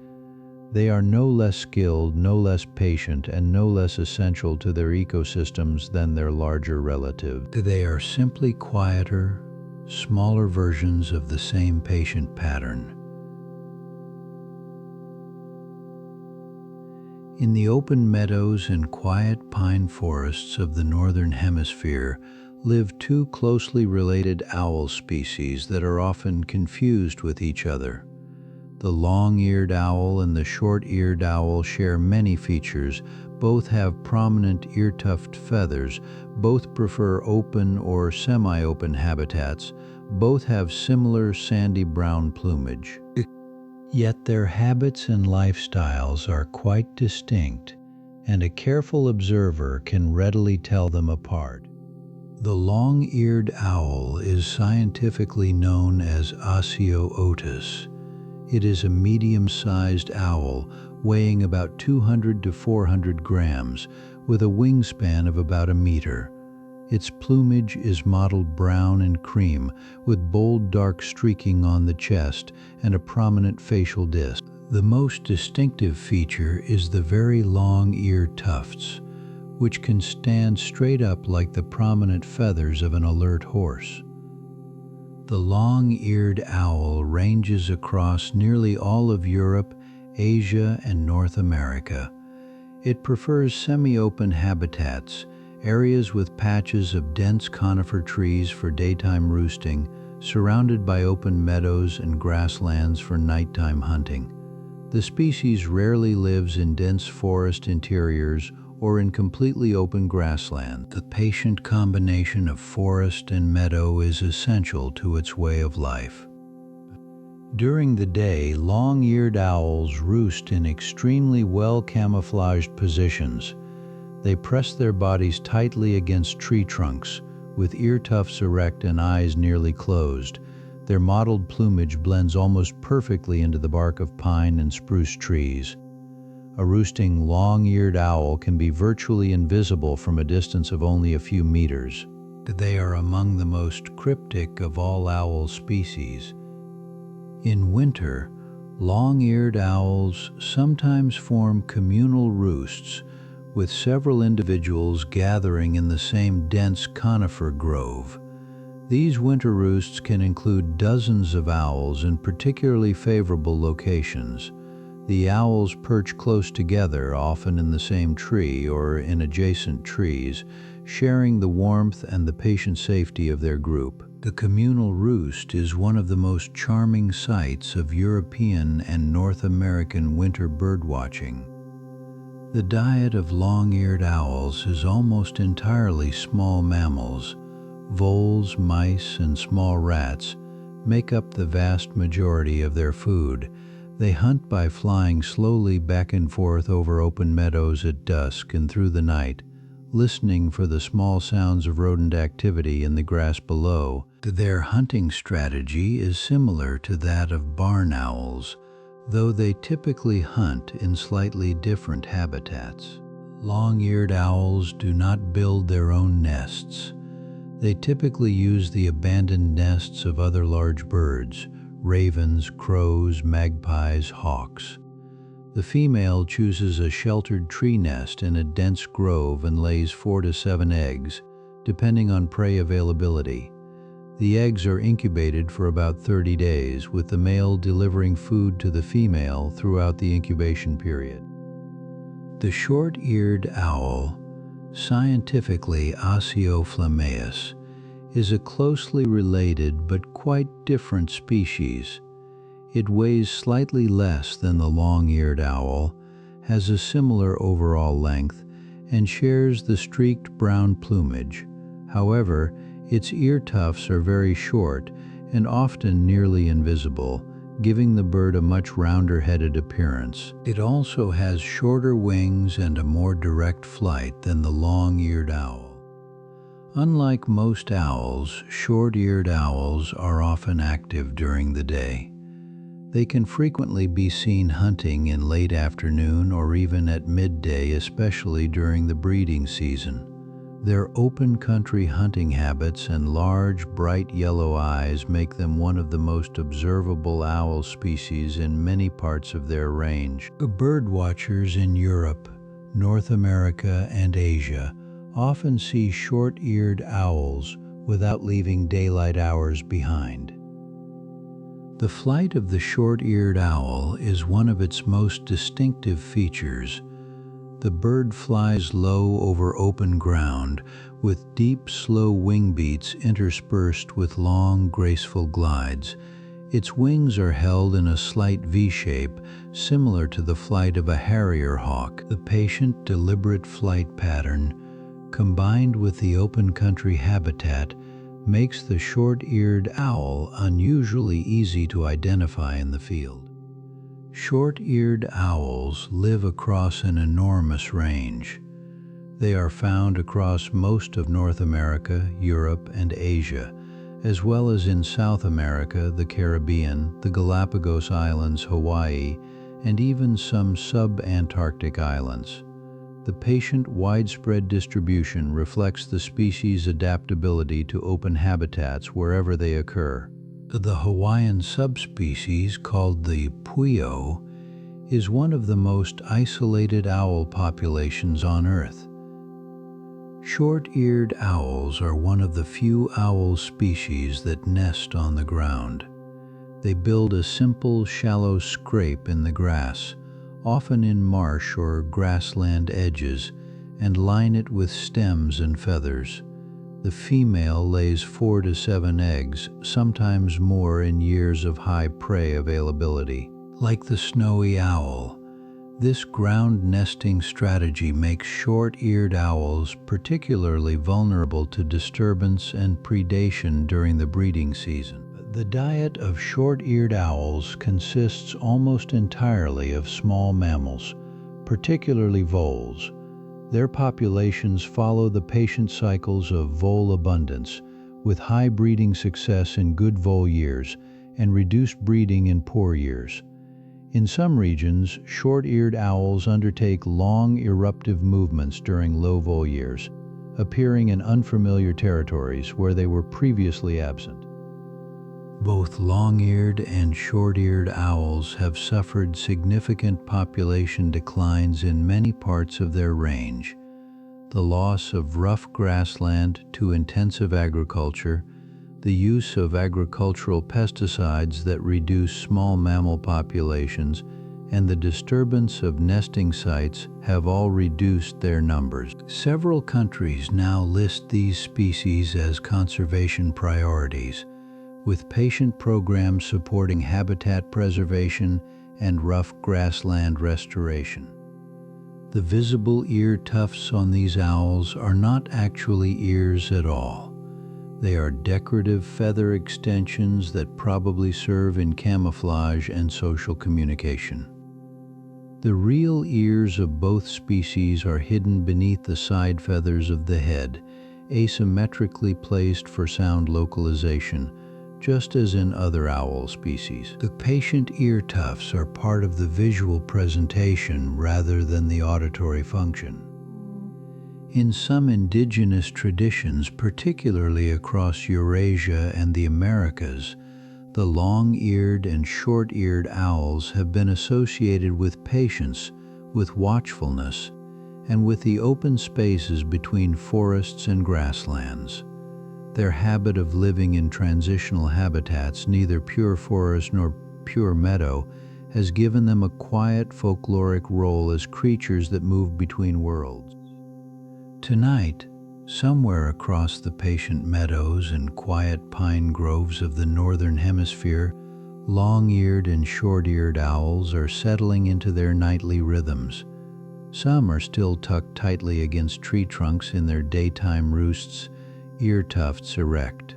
They are no less skilled, no less patient, and no less essential to their ecosystems than their larger relatives. They are simply quieter, smaller versions of the same patient pattern. In the open meadows and quiet pine forests of the northern hemisphere live two closely related owl species that are often confused with each other. The long-eared owl and the short-eared owl share many features. Both have prominent ear-tufted feathers. Both prefer open or semi-open habitats. Both have similar sandy brown plumage. Yet their habits and lifestyles are quite distinct, and a careful observer can readily tell them apart. The long-eared owl is scientifically known as Ocelotus. It is a medium-sized owl weighing about 200 to 400 grams with a wingspan of about a meter. Its plumage is mottled brown and cream with bold dark streaking on the chest and a prominent facial disc. The most distinctive feature is the very long ear tufts, which can stand straight up like the prominent feathers of an alert horse. The long-eared owl ranges across nearly all of Europe, Asia, and North America. It prefers semi-open habitats, areas with patches of dense conifer trees for daytime roosting, surrounded by open meadows and grasslands for nighttime hunting. The species rarely lives in dense forest interiors or in completely open grassland. The patient combination of forest and meadow is essential to its way of life. During the day, long-eared owls roost in extremely well-camouflaged positions. They press their bodies tightly against tree trunks, with ear tufts erect and eyes nearly closed. Their mottled plumage blends almost perfectly into the bark of pine and spruce trees. A roosting long-eared owl can be virtually invisible from a distance of only a few meters. They are among the most cryptic of all owl species. In winter, long-eared owls sometimes form communal roosts, with several individuals gathering in the same dense conifer grove. These winter roosts can include dozens of owls in particularly favorable locations. The owls perch close together, often in the same tree or in adjacent trees, sharing the warmth and the patient safety of their group. The communal roost is one of the most charming sights of European and North American winter birdwatching. The diet of long-eared owls is almost entirely small mammals. Voles, mice, and small rats make up the vast majority of their food. They hunt by flying slowly back and forth over open meadows at dusk and through the night, listening for the small sounds of rodent activity in the grass below. Their hunting strategy is similar to that of barn owls, though they typically hunt in slightly different habitats. Long-eared owls do not build their own nests. They typically use the abandoned nests of other large birds, ravens, crows, magpies, hawks. The female chooses a sheltered tree nest in a dense grove and lays 4 to 7 eggs, depending on prey availability. The eggs are incubated for about 30 days, with the male delivering food to the female throughout the incubation period. The short-eared owl, scientifically Ocelotus, is a closely related but quite different species. It weighs slightly less than the long-eared owl, has a similar overall length, and shares the streaked brown plumage. However, its ear tufts are very short and often nearly invisible, giving the bird a much rounder-headed appearance. It also has shorter wings and a more direct flight than the long-eared owl. Unlike most owls, short-eared owls are often active during the day. They can frequently be seen hunting in late afternoon or even at midday, especially during the breeding season. Their open country hunting habits and large, bright yellow eyes make them one of the most observable owl species in many parts of their range. Birdwatchers in Europe, North America, and Asia often see short-eared owls without leaving daylight hours behind. The flight of the short-eared owl is one of its most distinctive features. The bird flies low over open ground, with deep, slow wing beats interspersed with long, graceful glides. Its wings are held in a slight V-shape, similar to the flight of a harrier hawk. The patient, deliberate flight pattern, combined with the open country habitat, makes the short-eared owl unusually easy to identify in the field. Short-eared owls live across an enormous range. They are found across most of North America, Europe, and Asia, as well as in South America, the Caribbean, the Galapagos Islands, Hawaii, and even some sub-Antarctic islands. The patient widespread distribution reflects the species' adaptability to open habitats wherever they occur. The Hawaiian subspecies, called the pueo, is one of the most isolated owl populations on Earth. Short-eared owls are one of the few owl species that nest on the ground. They build a simple, shallow scrape in the grass, often in marsh or grassland edges, and line it with stems and feathers. The female lays 4 to 7 eggs, sometimes more in years of high prey availability. Like the snowy owl, this ground nesting strategy makes short-eared owls particularly vulnerable to disturbance and predation during the breeding season. The diet of short-eared owls consists almost entirely of small mammals, particularly voles. Their populations follow the patient cycles of vole abundance, with high breeding success in good vole years and reduced breeding in poor years. In some regions, short-eared owls undertake long eruptive movements during low vole years, appearing in unfamiliar territories where they were previously absent. Both long-eared and short-eared owls have suffered significant population declines in many parts of their range. The loss of rough grassland to intensive agriculture, the use of agricultural pesticides that reduce small mammal populations, and the disturbance of nesting sites have all reduced their numbers. Several countries now list these species as conservation priorities, with patient programs supporting habitat preservation and rough grassland restoration. The visible ear tufts on these owls are not actually ears at all. They are decorative feather extensions that probably serve in camouflage and social communication. The real ears of both species are hidden beneath the side feathers of the head, asymmetrically placed for sound localization, just as in other owl species. The patient ear tufts are part of the visual presentation rather than the auditory function. In some indigenous traditions, particularly across Eurasia and the Americas, the long-eared and short-eared owls have been associated with patience, with watchfulness, and with the open spaces between forests and grasslands. Their habit of living in transitional habitats, neither pure forest nor pure meadow, has given them a quiet folkloric role as creatures that move between worlds. Tonight, somewhere across the patient meadows and quiet pine groves of the northern hemisphere, long-eared and short-eared owls are settling into their nightly rhythms. Some are still tucked tightly against tree trunks in their daytime roosts, ear tufts erect.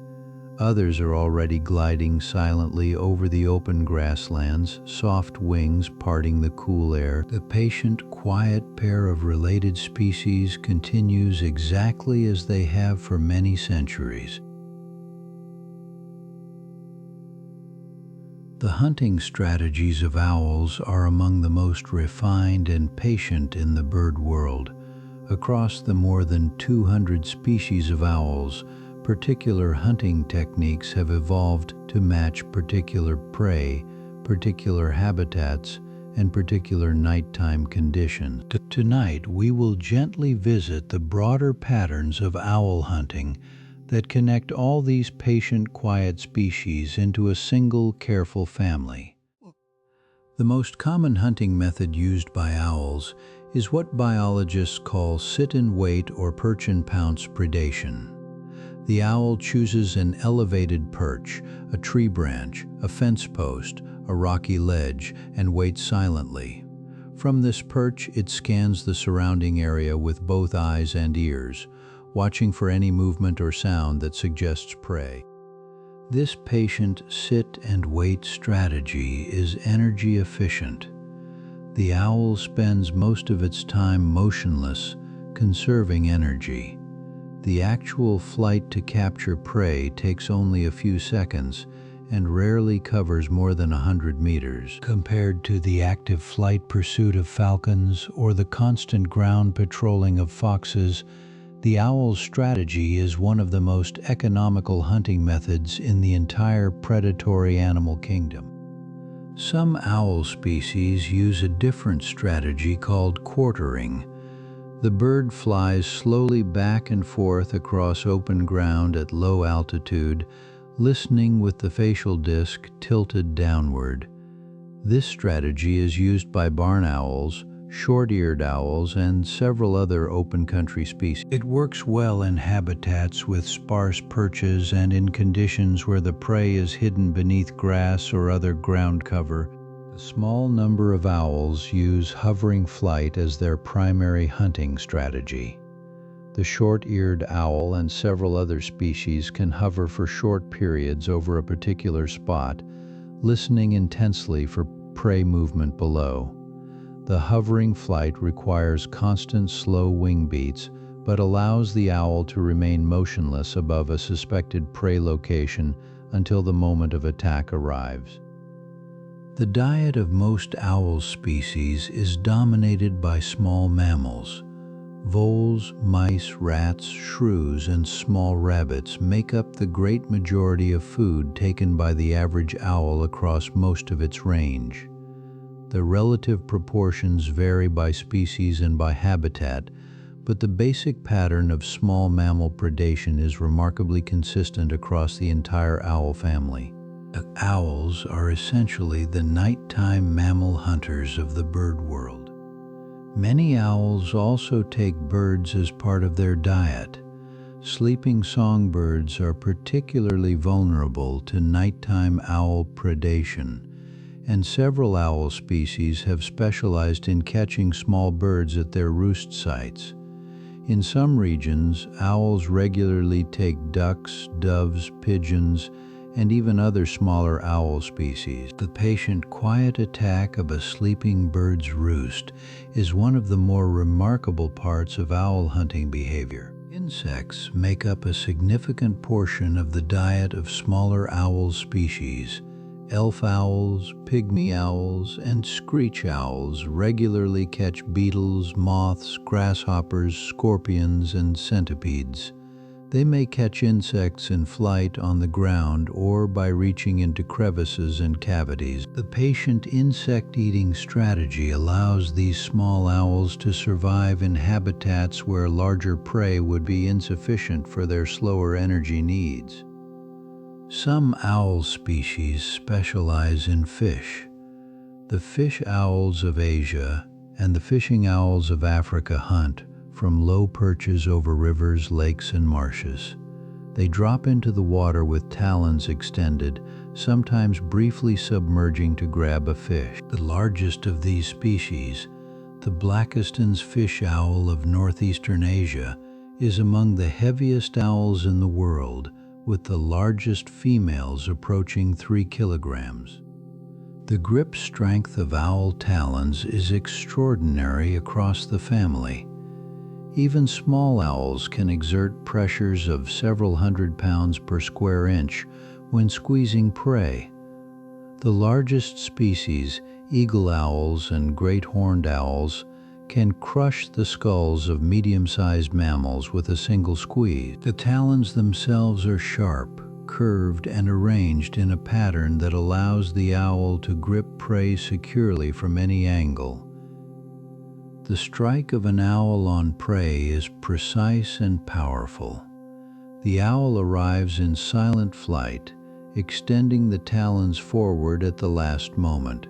Others are already gliding silently over the open grasslands, soft wings parting the cool air. The patient, quiet pair of related species continues exactly as they have for many centuries. The hunting strategies of owls are among the most refined and patient in the bird world. Across the more than 200 species of owls, particular hunting techniques have evolved to match particular prey, particular habitats, and particular nighttime conditions. Tonight, we will gently visit the broader patterns of owl hunting that connect all these patient, quiet species into a single, careful family. The most common hunting method used by owls is what biologists call sit-and-wait or perch-and-pounce predation. The owl chooses an elevated perch, a tree branch, a fence post, a rocky ledge, and waits silently. From this perch, it scans the surrounding area with both eyes and ears, watching for any movement or sound that suggests prey. This patient sit-and-wait strategy is energy efficient. The owl spends most of its time motionless, conserving energy. The actual flight to capture prey takes only a few seconds and rarely covers more than 100 meters. Compared to the active flight pursuit of falcons or the constant ground patrolling of foxes, the owl's strategy is one of the most economical hunting methods in the entire predatory animal kingdom. Some owl species use a different strategy called quartering. The bird flies slowly back and forth across open ground at low altitude, listening with the facial disc tilted downward. This strategy is used by barn owls, short-eared owls, and several other open country species. It works well in habitats with sparse perches and in conditions where the prey is hidden beneath grass or other ground cover. A small number of owls use hovering flight as their primary hunting strategy. The short-eared owl and several other species can hover for short periods over a particular spot, listening intensely for prey movement below. The hovering flight requires constant slow wing beats, but allows the owl to remain motionless above a suspected prey location until the moment of attack arrives. The diet of most owl species is dominated by small mammals. Voles, mice, rats, shrews, and small rabbits make up the great majority of food taken by the average owl across most of its range. The relative proportions vary by species and by habitat, but the basic pattern of small mammal predation is remarkably consistent across the entire owl family. Owls are essentially the nighttime mammal hunters of the bird world. Many owls also take birds as part of their diet. Sleeping songbirds are particularly vulnerable to nighttime owl predation, and several owl species have specialized in catching small birds at their roost sites. In some regions, owls regularly take ducks, doves, pigeons, and even other smaller owl species. The patient, quiet attack of a sleeping bird's roost is one of the more remarkable parts of owl hunting behavior. Insects make up a significant portion of the diet of smaller owl species. Elf owls, pygmy owls, and screech owls regularly catch beetles, moths, grasshoppers, scorpions, and centipedes. They may catch insects in flight on the ground or by reaching into crevices and cavities. The patient insect-eating strategy allows these small owls to survive in habitats where larger prey would be insufficient for their slower energy needs. Some owl species specialize in fish. The fish owls of Asia and the fishing owls of Africa hunt from low perches over rivers, lakes, and marshes. They drop into the water with talons extended, sometimes briefly submerging to grab a fish. The largest of these species, the Blakiston's fish owl of northeastern Asia, is among the heaviest owls in the world, with the largest females approaching 3 kilograms. The grip strength of owl talons is extraordinary across the family. Even small owls can exert pressures of several hundred pounds per square inch when squeezing prey. The largest species, eagle owls and great horned owls, can crush the skulls of medium-sized mammals with a single squeeze. The talons themselves are sharp, curved, and arranged in a pattern that allows the owl to grip prey securely from any angle. The strike of an owl on prey is precise and powerful. The owl arrives in silent flight, extending the talons forward at the last moment.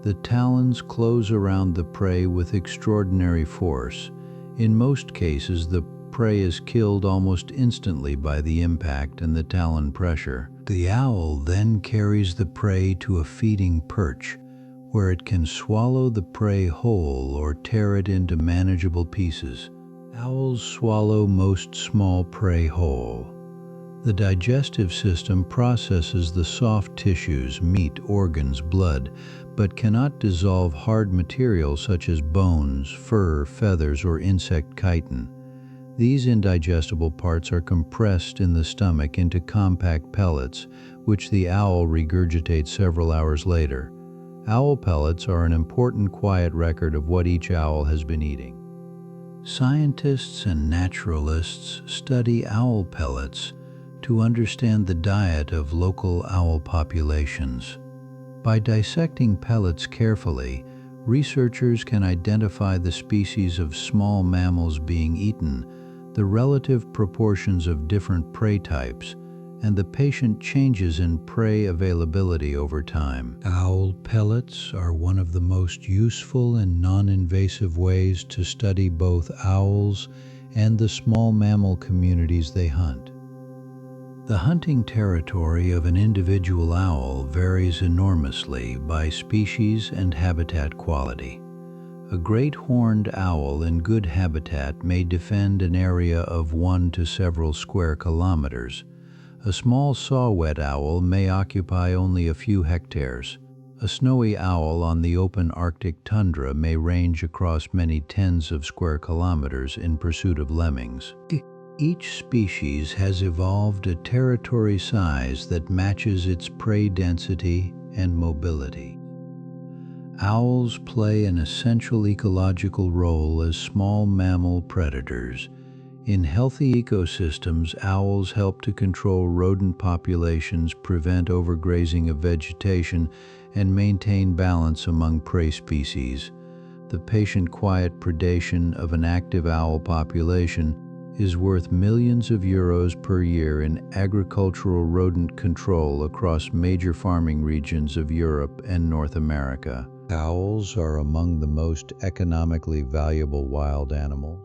The talons close around the prey with extraordinary force. In most cases, the prey is killed almost instantly by the impact and the talon pressure. The owl then carries the prey to a feeding perch, where it can swallow the prey whole or tear it into manageable pieces. Owls swallow most small prey whole. The digestive system processes the soft tissues, meat, organs, blood, but cannot dissolve hard material such as bones, fur, feathers, or insect chitin. These indigestible parts are compressed in the stomach into compact pellets, which the owl regurgitates several hours later. Owl pellets are an important quiet record of what each owl has been eating. Scientists and naturalists study owl pellets to understand the diet of local owl populations. By dissecting pellets carefully, researchers can identify the species of small mammals being eaten, the relative proportions of different prey types, and the patient changes in prey availability over time. Owl pellets are one of the most useful and non-invasive ways to study both owls and the small mammal communities they hunt. The hunting territory of an individual owl varies enormously by species and habitat quality. A great horned owl in good habitat may defend an area of 1 to several square kilometers. A small Saw-Whet owl may occupy only a few hectares. A snowy owl on the open Arctic tundra may range across many tens of square kilometers in pursuit of lemmings. Each species has evolved a territory size that matches its prey density and mobility. Owls play an essential ecological role as small mammal predators. In healthy ecosystems, owls help to control rodent populations, prevent overgrazing of vegetation, and maintain balance among prey species. The patient, quiet predation of an active owl population is worth millions of euros per year in agricultural rodent control across major farming regions of Europe and North America. Owls are among the most economically valuable wild animals.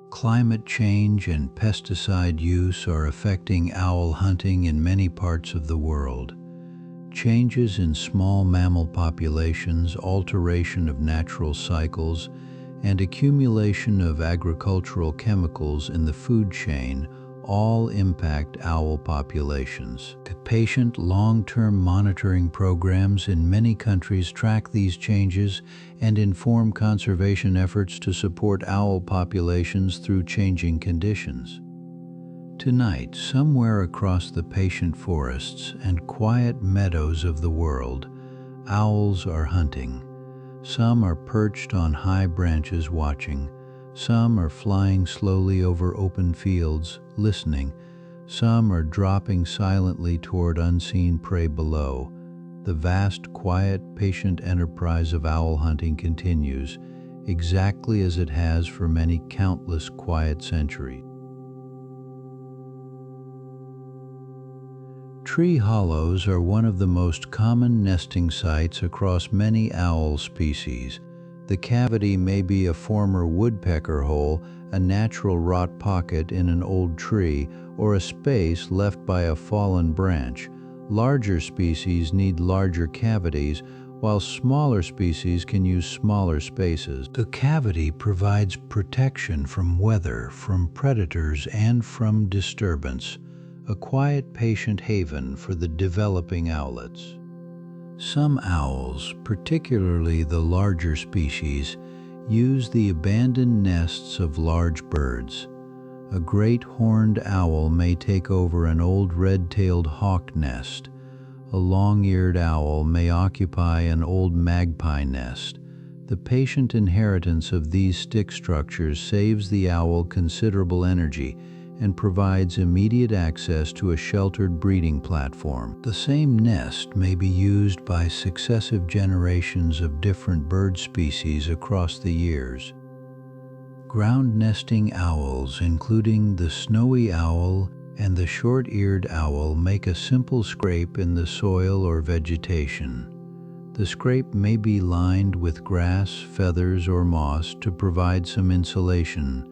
Climate change and pesticide use are affecting owl hunting in many parts of the world. Changes in small mammal populations, alteration of natural cycles, and accumulation of agricultural chemicals in the food chain all impact owl populations. Patient long-term monitoring programs in many countries track these changes and inform conservation efforts to support owl populations through changing conditions. Tonight, somewhere across the patient forests and quiet meadows of the world, owls are hunting. Some are perched on high branches watching. Some are flying slowly over open fields, listening. Some are dropping silently toward unseen prey below. The vast, quiet, patient enterprise of owl hunting continues, exactly as it has for many countless quiet centuries. Tree hollows are one of the most common nesting sites across many owl species. The cavity may be a former woodpecker hole, a natural rot pocket in an old tree, or a space left by a fallen branch. Larger species need larger cavities, while smaller species can use smaller spaces. The cavity provides protection from weather, from predators, and from disturbance. a quiet, patient haven for the developing owlets. Some owls, particularly the larger species, use the abandoned nests of large birds. A great horned owl may take over an old red-tailed hawk nest. A long-eared owl may occupy an old magpie nest. The patient inheritance of these stick structures saves the owl considerable energy and provides immediate access to a sheltered breeding platform. The same nest may be used by successive generations of different bird species across the years. Ground nesting owls, including the snowy owl and the short-eared owl, make a simple scrape in the soil or vegetation. The scrape may be lined with grass, feathers, or moss to provide some insulation.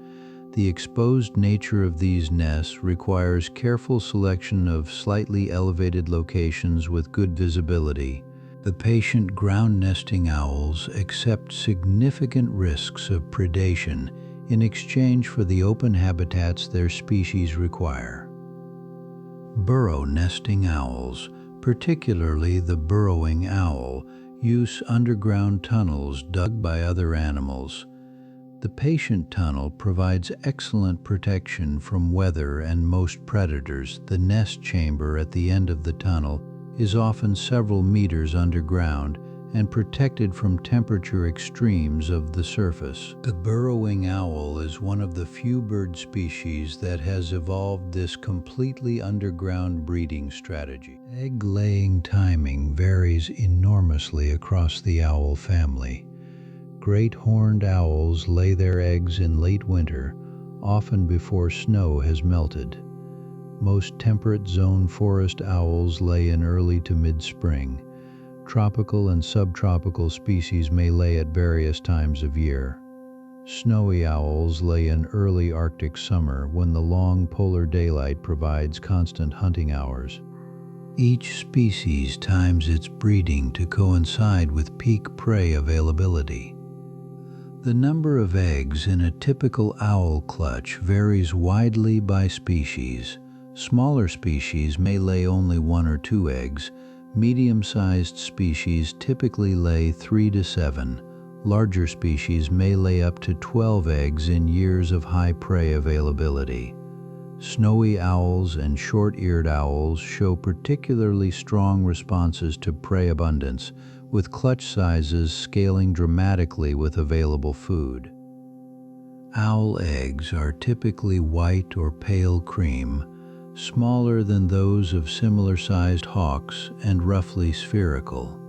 The exposed nature of these nests requires careful selection of slightly elevated locations with good visibility. The patient ground nesting owls accept significant risks of predation in exchange for the open habitats their species require. Burrow nesting owls, particularly the burrowing owl, use underground tunnels dug by other animals. The patient tunnel provides excellent protection from weather and most predators. The nest chamber at the end of the tunnel is often several meters underground and protected from temperature extremes of the surface. The burrowing owl is one of the few bird species that has evolved this completely underground breeding strategy. Egg-laying timing varies enormously across the owl family. Great horned owls lay their eggs in late winter, often before snow has melted. Most temperate zone forest owls lay in early to mid-spring. Tropical and subtropical species may lay at various times of year. Snowy owls lay in early Arctic summer when the long polar daylight provides constant hunting hours. Each species times its breeding to coincide with peak prey availability. The number of eggs in a typical owl clutch varies widely by species. Smaller species may lay only 1 or 2 eggs. Medium-sized species typically lay 3 to 7. Larger species may lay up to 12 eggs in years of high prey availability. Snowy owls and short-eared owls show particularly strong responses to prey abundance, with clutch sizes scaling dramatically with available food. Owl eggs are typically white or pale cream, smaller than those of similar-sized hawks and roughly spherical.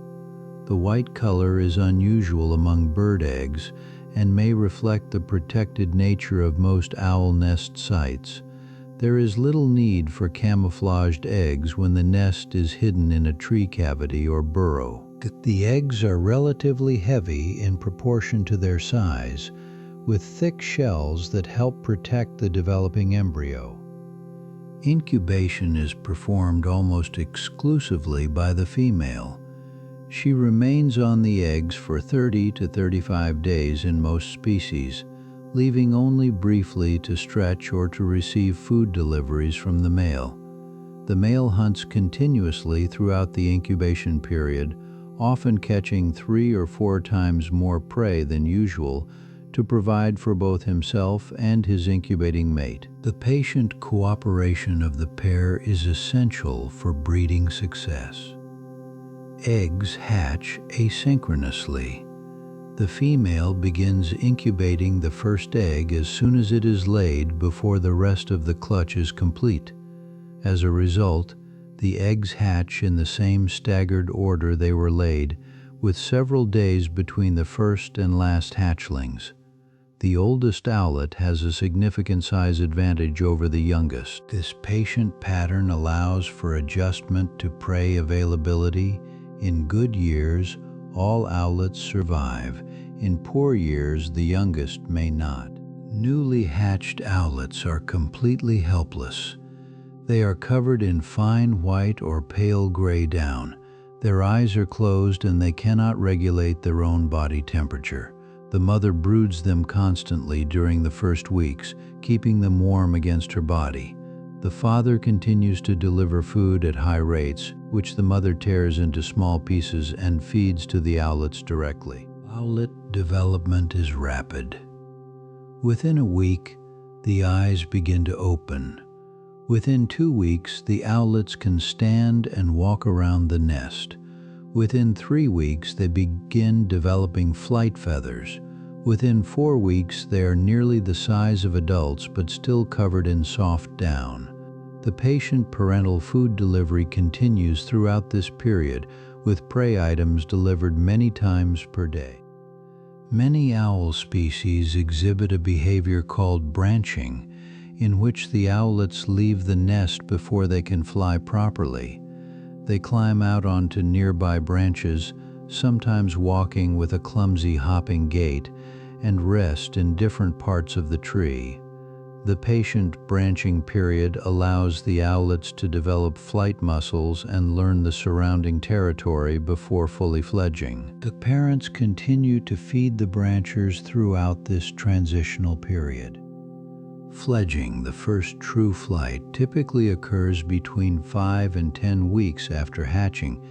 The white color is unusual among bird eggs and may reflect the protected nature of most owl nest sites. There is little need for camouflaged eggs when the nest is hidden in a tree cavity or burrow. The eggs are relatively heavy in proportion to their size, with thick shells that help protect the developing embryo. Incubation is performed almost exclusively by the female. She remains on the eggs for 30 to 35 days in most species, leaving only briefly to stretch or to receive food deliveries from the male. The male hunts continuously throughout the incubation period, often catching 3 or 4 times more prey than usual to provide for both himself and his incubating mate. The patient cooperation of the pair is essential for breeding success. Eggs hatch asynchronously. The female begins incubating the first egg as soon as it is laid before the rest of the clutch is complete. As a result, the eggs hatch in the same staggered order they were laid, with several days between the first and last hatchlings. The oldest owlet has a significant size advantage over the youngest. This patient pattern allows for adjustment to prey availability. In good years, all owlets survive. In poor years, the youngest may not. Newly hatched owlets are completely helpless. They are covered in fine white or pale gray down. Their eyes are closed and they cannot regulate their own body temperature. The mother broods them constantly during the first weeks, keeping them warm against her body. The father continues to deliver food at high rates, which the mother tears into small pieces and feeds to the owlets directly. Owlet development is rapid. Within a week, the eyes begin to open. Within 2 weeks, the owlets can stand and walk around the nest. Within 3 weeks, they begin developing flight feathers. Within 4 weeks, they are nearly the size of adults but still covered in soft down. The patient parental food delivery continues throughout this period, with prey items delivered many times per day. Many owl species exhibit a behavior called branching, in which the owlets leave the nest before they can fly properly. They climb out onto nearby branches, sometimes walking with a clumsy hopping gait, and rest in different parts of the tree. The patient branching period allows the owlets to develop flight muscles and learn the surrounding territory before fully fledging. The parents continue to feed the branchers throughout this transitional period. Fledging, the first true flight, typically occurs between 5 and 10 weeks after hatching,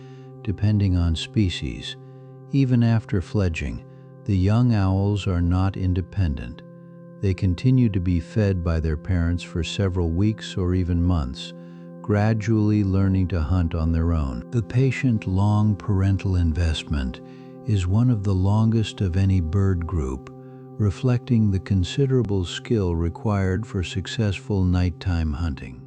depending on species. Even after fledging, the young owls are not independent. They continue to be fed by their parents for several weeks or even months, gradually learning to hunt on their own. The patient-long parental investment is one of the longest of any bird group, reflecting the considerable skill required for successful nighttime hunting.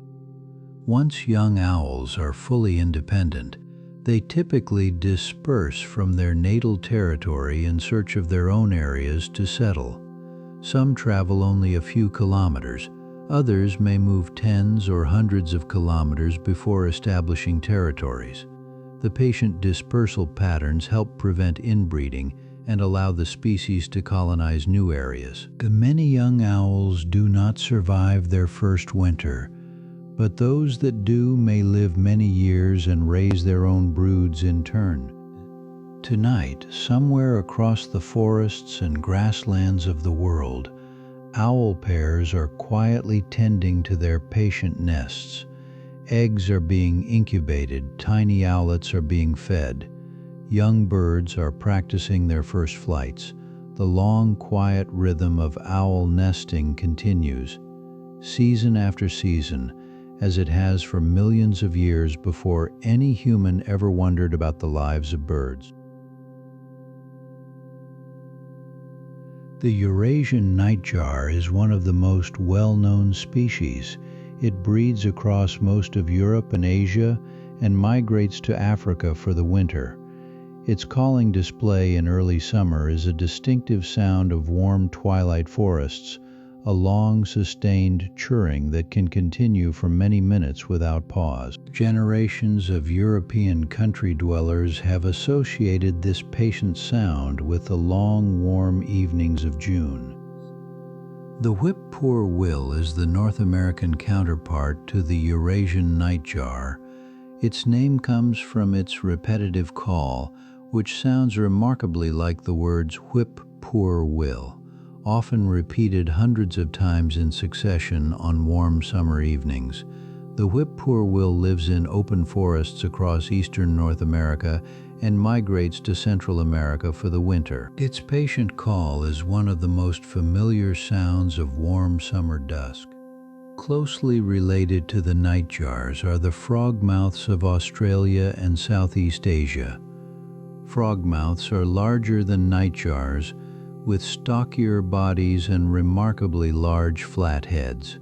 Once young owls are fully independent, they typically disperse from their natal territory in search of their own areas to settle. Some travel only a few kilometers, others may move tens or hundreds of kilometers before establishing territories. The patient dispersal patterns help prevent inbreeding and allow the species to colonize new areas. The many young owls do not survive their first winter, but those that do may live many years and raise their own broods in turn. Tonight, somewhere across the forests and grasslands of the world, owl pairs are quietly tending to their patient nests. Eggs are being incubated, tiny owlets are being fed. Young birds are practicing their first flights. The long, quiet rhythm of owl nesting continues, season after season, as it has for millions of years before any human ever wondered about the lives of birds. The Eurasian nightjar is one of the most well-known species. It breeds across most of Europe and Asia and migrates to Africa for the winter. Its calling display in early summer is a distinctive sound of warm twilight forests, a long, sustained chirring that can continue for many minutes without pause. Generations of European country dwellers have associated this patient sound with the long, warm evenings of June. The whip-poor-will is the North American counterpart to the Eurasian nightjar. Its name comes from its repetitive call, which sounds remarkably like the words whip-poor-will, often repeated hundreds of times in succession on warm summer evenings. The whip-poor-will lives in open forests across eastern North America and migrates to Central America for the winter. Its patient call is one of the most familiar sounds of warm summer dusk. Closely related to the nightjars are the frogmouths of Australia and Southeast Asia. Frogmouths are larger than nightjars, with stockier bodies and remarkably large flat heads.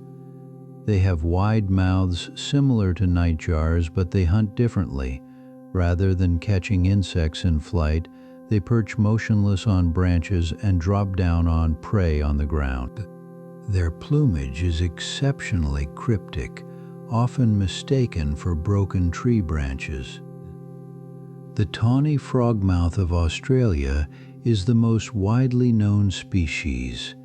They have wide mouths similar to nightjars, but they hunt differently. Rather than catching insects in flight, they perch motionless on branches and drop down on prey on the ground. Their plumage is exceptionally cryptic, often mistaken for broken tree branches. The tawny frogmouth of Australia is the most widely known species.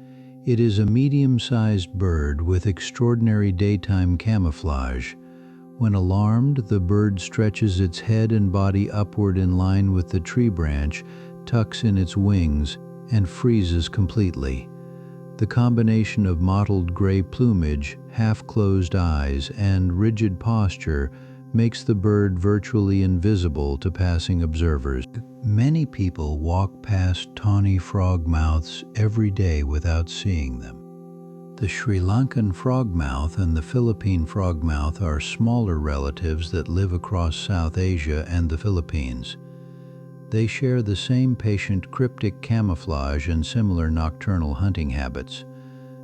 It is a medium-sized bird with extraordinary daytime camouflage. When alarmed, the bird stretches its head and body upward in line with the tree branch, tucks in its wings, and freezes completely. The combination of mottled gray plumage, half-closed eyes, and rigid posture makes the bird virtually invisible to passing observers. Many people walk past tawny frogmouths every day without seeing them. The Sri Lankan frogmouth and the Philippine frogmouth are smaller relatives that live across South Asia and the Philippines. They share the same patient cryptic camouflage and similar nocturnal hunting habits.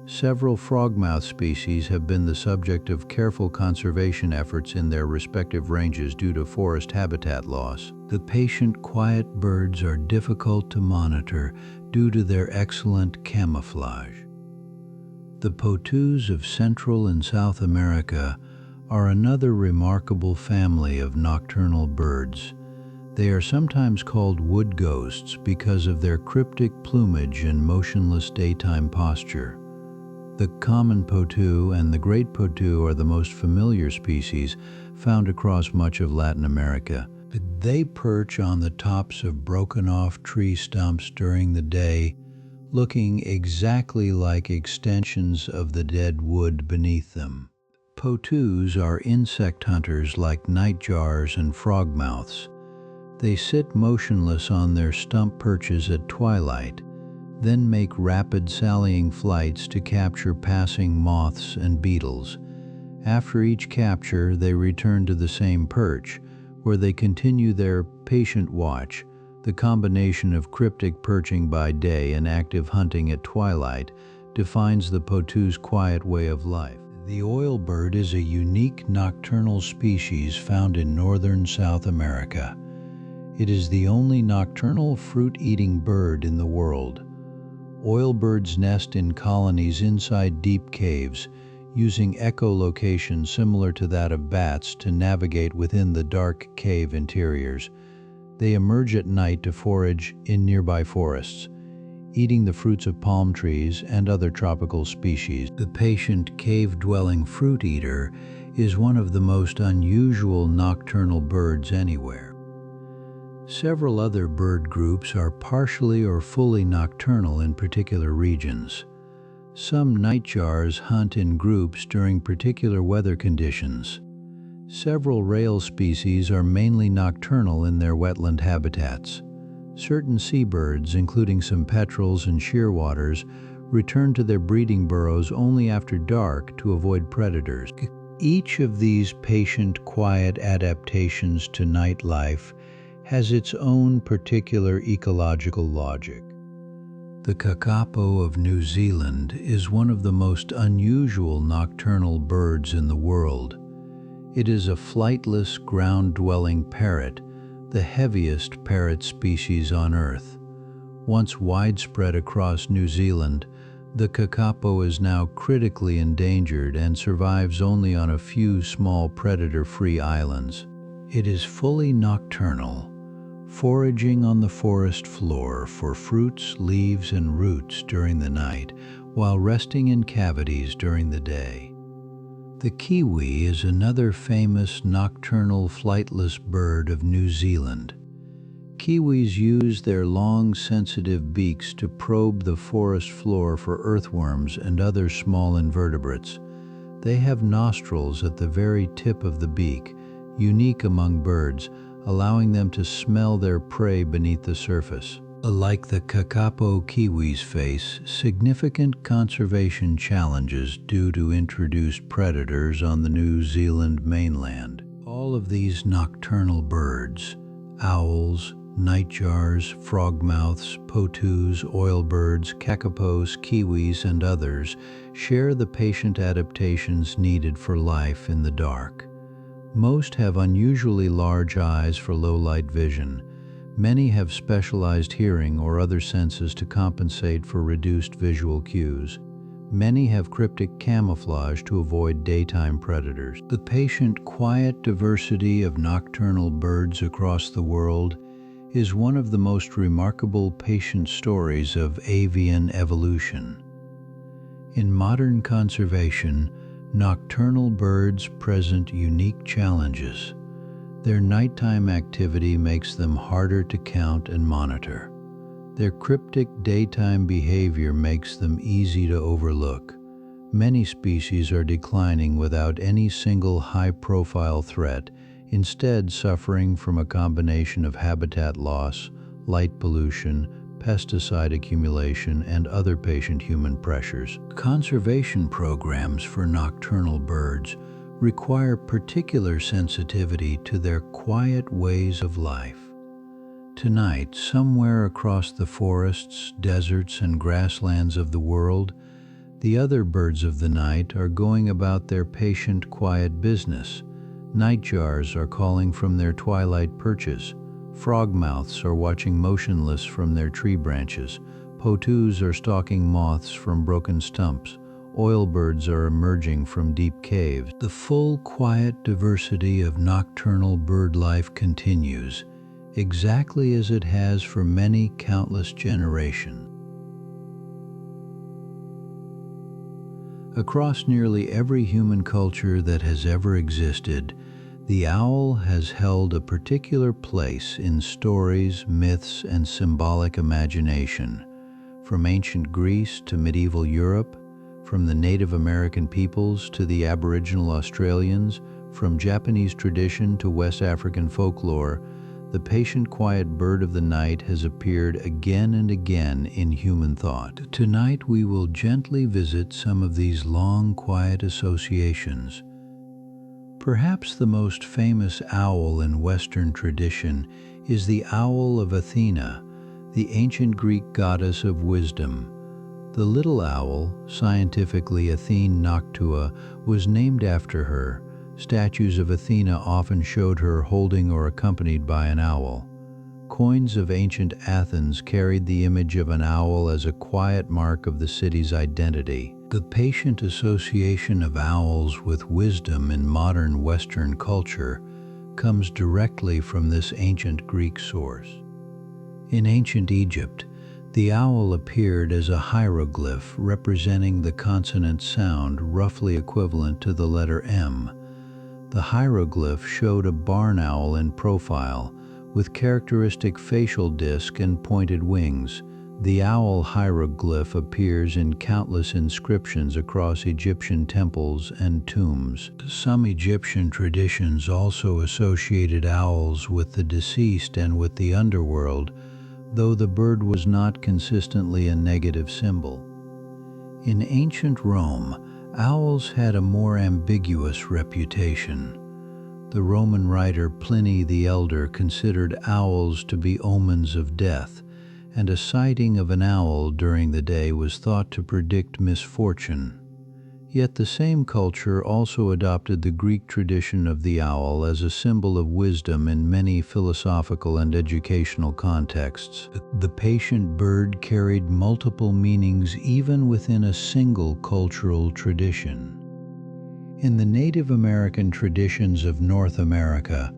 Several frogmouth species have been the subject of careful conservation efforts in their respective ranges due to forest habitat loss. The patient, quiet birds are difficult to monitor due to their excellent camouflage. The potoos of Central and South America are another remarkable family of nocturnal birds. They are sometimes called wood ghosts because of their cryptic plumage and motionless daytime posture. The common potoo and the great potoo are the most familiar species found across much of Latin America. They perch on the tops of broken-off tree stumps during the day, looking exactly like extensions of the dead wood beneath them. Potoos are insect hunters like nightjars and frogmouths. They sit motionless on their stump perches at twilight, then make rapid sallying flights to capture passing moths and beetles. After each capture, they return to the same perch, where they continue their patient watch. The combination of cryptic perching by day and active hunting at twilight defines the potoo's quiet way of life. The oilbird is a unique nocturnal species found in northern South America. It is the only nocturnal fruit-eating bird in the world. Oilbirds nest in colonies inside deep caves, using echolocation similar to that of bats to navigate within the dark cave interiors. They emerge at night to forage in nearby forests, eating the fruits of palm trees and other tropical species. The patient cave-dwelling fruit eater is one of the most unusual nocturnal birds anywhere. Several other bird groups are partially or fully nocturnal in particular regions. Some nightjars hunt in groups during particular weather conditions. Several rail species are mainly nocturnal in their wetland habitats. Certain seabirds, including some petrels and shearwaters, return to their breeding burrows only after dark to avoid predators. Each of these patient, quiet adaptations to nightlife has its own particular ecological logic. The kakapo of New Zealand is one of the most unusual nocturnal birds in the world. It is a flightless, ground-dwelling parrot, the heaviest parrot species on Earth. Once widespread across New Zealand, the kakapo is now critically endangered and survives only on a few small predator-free islands. It is fully nocturnal, foraging on the forest floor for fruits, leaves, and roots during the night, while resting in cavities during the day. The kiwi is another famous nocturnal flightless bird of New Zealand. Kiwis use their long, sensitive beaks to probe the forest floor for earthworms and other small invertebrates. They have nostrils at the very tip of the beak, unique among birds, allowing them to smell their prey beneath the surface. Like the kakapo, kiwis face significant conservation challenges due to introduced predators on the New Zealand mainland. All of these nocturnal birds, owls, nightjars, frogmouths, potoos, oilbirds, kakapos, kiwis, and others, share the patient adaptations needed for life in the dark. Most have unusually large eyes for low-light vision. Many have specialized hearing or other senses to compensate for reduced visual cues. Many have cryptic camouflage to avoid daytime predators. The patient, quiet diversity of nocturnal birds across the world is one of the most remarkable patient stories of avian evolution. In modern conservation, nocturnal birds present unique challenges. Their nighttime activity makes them harder to count and monitor. Their cryptic daytime behavior makes them easy to overlook. Many species are declining without any single high-profile threat, instead suffering from a combination of habitat loss, light pollution, pesticide accumulation, and other patient-human pressures. Conservation programs for nocturnal birds require particular sensitivity to their quiet ways of life. Tonight, somewhere across the forests, deserts, and grasslands of the world, the other birds of the night are going about their patient, quiet business. Nightjars are calling from their twilight perches. Frogmouths are watching motionless from their tree branches. Potoos are stalking moths from broken stumps. Oilbirds are emerging from deep caves. The full, quiet diversity of nocturnal bird life continues, exactly as it has for many countless generations. Across nearly every human culture that has ever existed, the owl has held a particular place in stories, myths, and symbolic imagination. From ancient Greece to medieval Europe, from the Native American peoples to the Aboriginal Australians, from Japanese tradition to West African folklore, the patient, quiet bird of the night has appeared again and again in human thought. Tonight we will gently visit some of these long, quiet associations. Perhaps the most famous owl in Western tradition is the Owl of Athena, the ancient Greek goddess of wisdom. The little owl, scientifically Athene noctua, was named after her. Statues of Athena often showed her holding or accompanied by an owl. Coins of ancient Athens carried the image of an owl as a quiet mark of the city's identity. The patient association of owls with wisdom in modern Western culture comes directly from this ancient Greek source. In ancient Egypt, the owl appeared as a hieroglyph representing the consonant sound roughly equivalent to the letter M. The hieroglyph showed a barn owl in profile, with characteristic facial disc and pointed wings. The owl hieroglyph appears in countless inscriptions across Egyptian temples and tombs. Some Egyptian traditions also associated owls with the deceased and with the underworld, though the bird was not consistently a negative symbol. In ancient Rome, owls had a more ambiguous reputation. The Roman writer Pliny the Elder considered owls to be omens of death, and a sighting of an owl during the day was thought to predict misfortune. Yet the same culture also adopted the Greek tradition of the owl as a symbol of wisdom in many philosophical and educational contexts. The patient bird carried multiple meanings even within a single cultural tradition. In the Native American traditions of North America,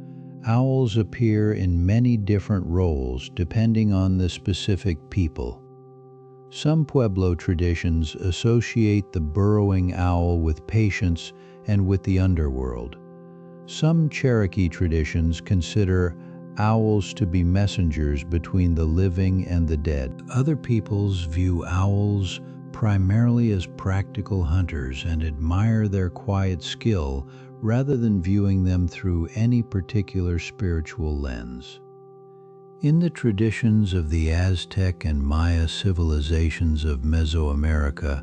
owls appear in many different roles depending on the specific people. Some Pueblo traditions associate the burrowing owl with patience and with the underworld. Some Cherokee traditions consider owls to be messengers between the living and the dead. Other peoples view owls primarily as practical hunters and admire their quiet skill rather than viewing them through any particular spiritual lens. In the traditions of the Aztec and Maya civilizations of Mesoamerica,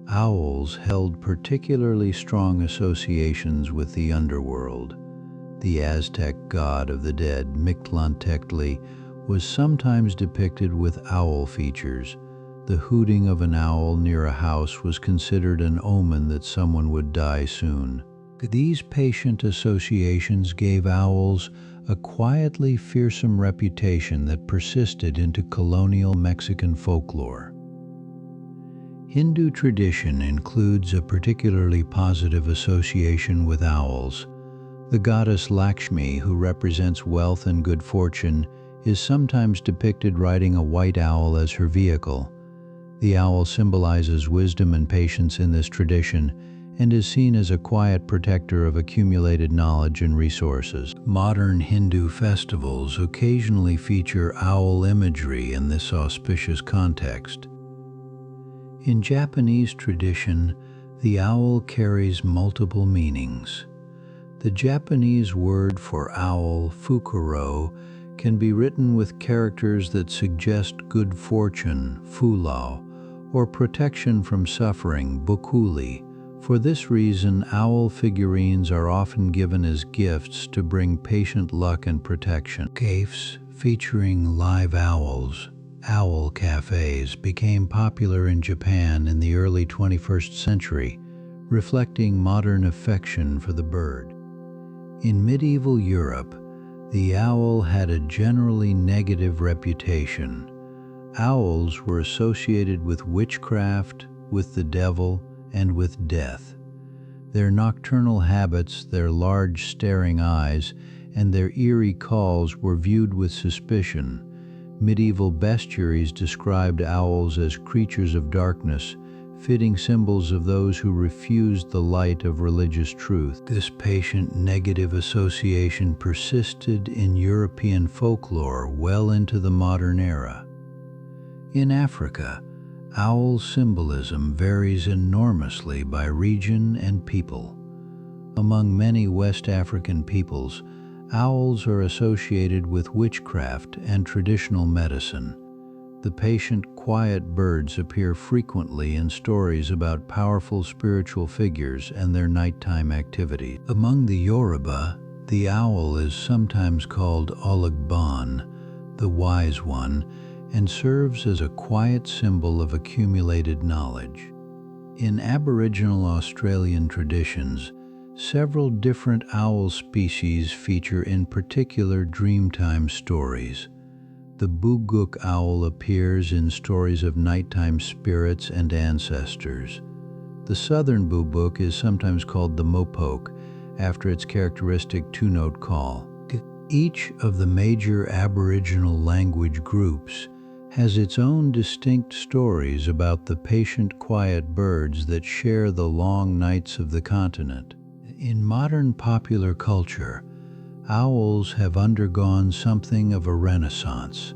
owls held particularly strong associations with the underworld. The Aztec god of the dead, Mictlantecutli, was sometimes depicted with owl features. The hooting of an owl near a house was considered an omen that someone would die soon. These patient associations gave owls a quietly fearsome reputation that persisted into colonial Mexican folklore. Hindu tradition includes a particularly positive association with owls. The goddess Lakshmi, who represents wealth and good fortune, is sometimes depicted riding a white owl as her vehicle. The owl symbolizes wisdom and patience in this tradition, and is seen as a quiet protector of accumulated knowledge and resources. Modern Hindu festivals occasionally feature owl imagery in this auspicious context. In Japanese tradition, the owl carries multiple meanings. The Japanese word for owl, fukuro, can be written with characters that suggest good fortune, fulao, or protection from suffering, bokuli. For this reason, owl figurines are often given as gifts to bring patient luck and protection. Cafes featuring live owls, owl cafes, became popular in Japan in the early 21st century, reflecting modern affection for the bird. In medieval Europe, the owl had a generally negative reputation. Owls were associated with witchcraft, with the devil, and with death. Their nocturnal habits, their large staring eyes, and their eerie calls were viewed with suspicion. Medieval bestiaries described owls as creatures of darkness, fitting symbols of those who refused the light of religious truth. This patient negative association persisted in European folklore well into the modern era. In Africa, owl symbolism varies enormously by region and people. Among many West African peoples, owls are associated with witchcraft and traditional medicine. The patient, quiet birds appear frequently in stories about powerful spiritual figures and their nighttime activities. Among the Yoruba, the owl is sometimes called Olugban, the wise one, and serves as a quiet symbol of accumulated knowledge. In Aboriginal Australian traditions, several different owl species feature in particular dreamtime stories. The Buguk owl appears in stories of nighttime spirits and ancestors. The southern bubuk is sometimes called the mopoke, after its characteristic two-note call. Each of the major Aboriginal language groups has its own distinct stories about the patient, quiet birds that share the long nights of the continent. In modern popular culture, owls have undergone something of a renaissance.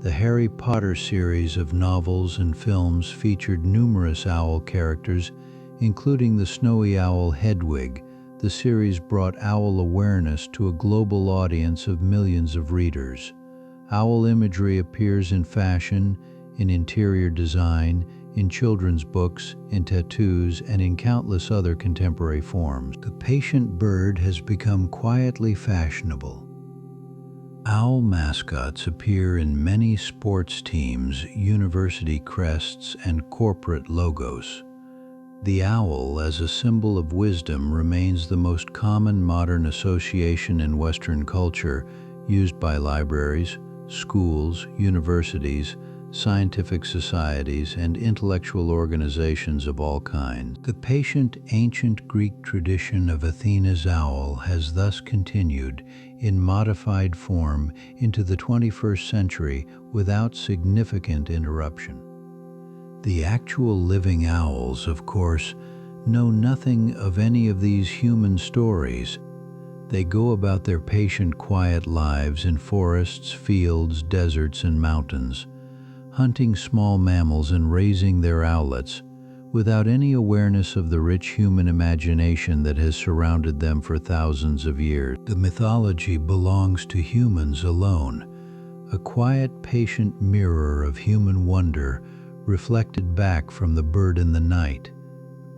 The Harry Potter series of novels and films featured numerous owl characters, including the snowy owl Hedwig. The series brought owl awareness to a global audience of millions of readers. Owl imagery appears in fashion, in interior design, in children's books, in tattoos, and in countless other contemporary forms. The patient bird has become quietly fashionable. Owl mascots appear in many sports teams, university crests, and corporate logos. The owl, as a symbol of wisdom, remains the most common modern association in Western culture, used by libraries, schools, universities, scientific societies, and intellectual organizations of all kinds. The patient ancient Greek tradition of Athena's owl has thus continued in modified form into the 21st century without significant interruption. The actual living owls, of course, know nothing of any of these human stories. They go about their patient, quiet lives in forests, fields, deserts, and mountains, hunting small mammals and raising their owlets, without any awareness of the rich human imagination that has surrounded them for thousands of years. The mythology belongs to humans alone, a quiet, patient mirror of human wonder reflected back from the bird in the night.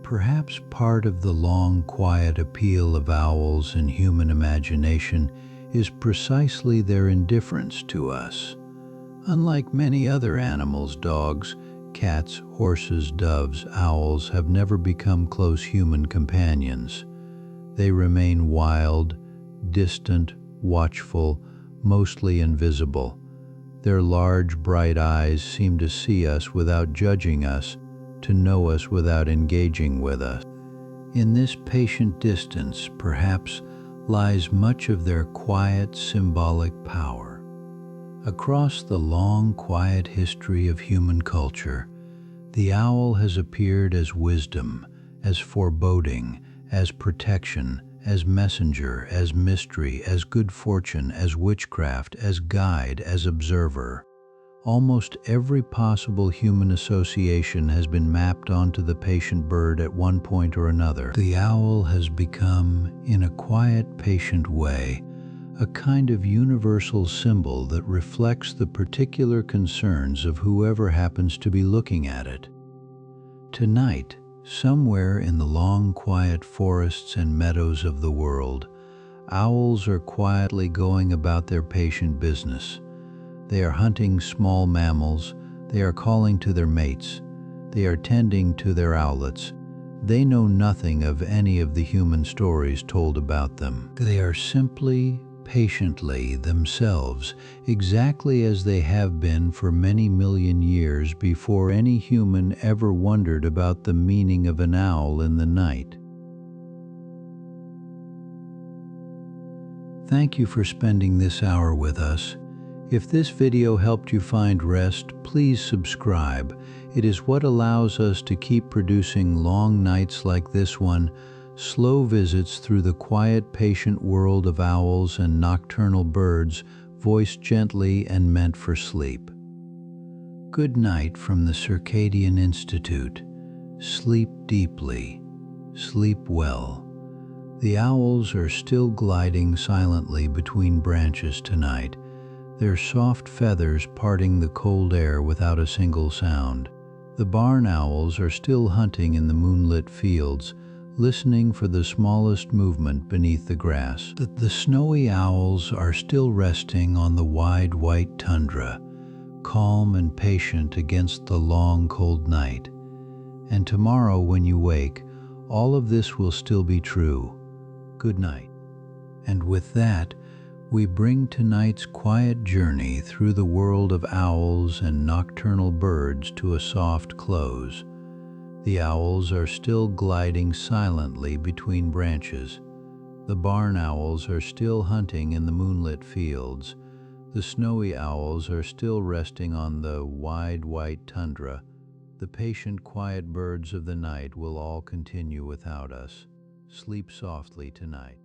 Perhaps part of the long, quiet appeal of owls in human imagination is precisely their indifference to us. Unlike many other animals, dogs, cats, horses, doves, owls have never become close human companions. They remain wild, distant, watchful, mostly invisible. Their large, bright eyes seem to see us without judging us, to know us without engaging with us. In this patient distance, perhaps, lies much of their quiet, symbolic power. Across the long, quiet history of human culture, the owl has appeared as wisdom, as foreboding, as protection, as messenger, as mystery, as good fortune, as witchcraft, as guide, as observer. Almost every possible human association has been mapped onto the patient bird at one point or another. The owl has become, in a quiet, patient way, a kind of universal symbol that reflects the particular concerns of whoever happens to be looking at it. Tonight, somewhere in the long, quiet forests and meadows of the world, owls are quietly going about their patient business. They are hunting small mammals, they are calling to their mates, they are tending to their owlets. They know nothing of any of the human stories told about them. They are simply, patiently themselves, exactly as they have been for many million years before any human ever wondered about the meaning of an owl in the night. Thank you for spending this hour with us. If this video helped you find rest, please subscribe. It is what allows us to keep producing long nights like this one, slow visits through the quiet, patient world of owls and nocturnal birds, voiced gently and meant for sleep. Good night from the Circadian Institute. Sleep deeply. Sleep well. The owls are still gliding silently between branches tonight, their soft feathers parting the cold air without a single sound. The barn owls are still hunting in the moonlit fields, listening for the smallest movement beneath the grass. The snowy owls are still resting on the wide white tundra, calm and patient against the long cold night. And tomorrow when you wake, all of this will still be true. Good night. And with that, we bring tonight's quiet journey through the world of owls and nocturnal birds to a soft close. The owls are still gliding silently between branches. The barn owls are still hunting in the moonlit fields. The snowy owls are still resting on the wide white tundra. The patient, quiet birds of the night will all continue without us. Sleep softly tonight.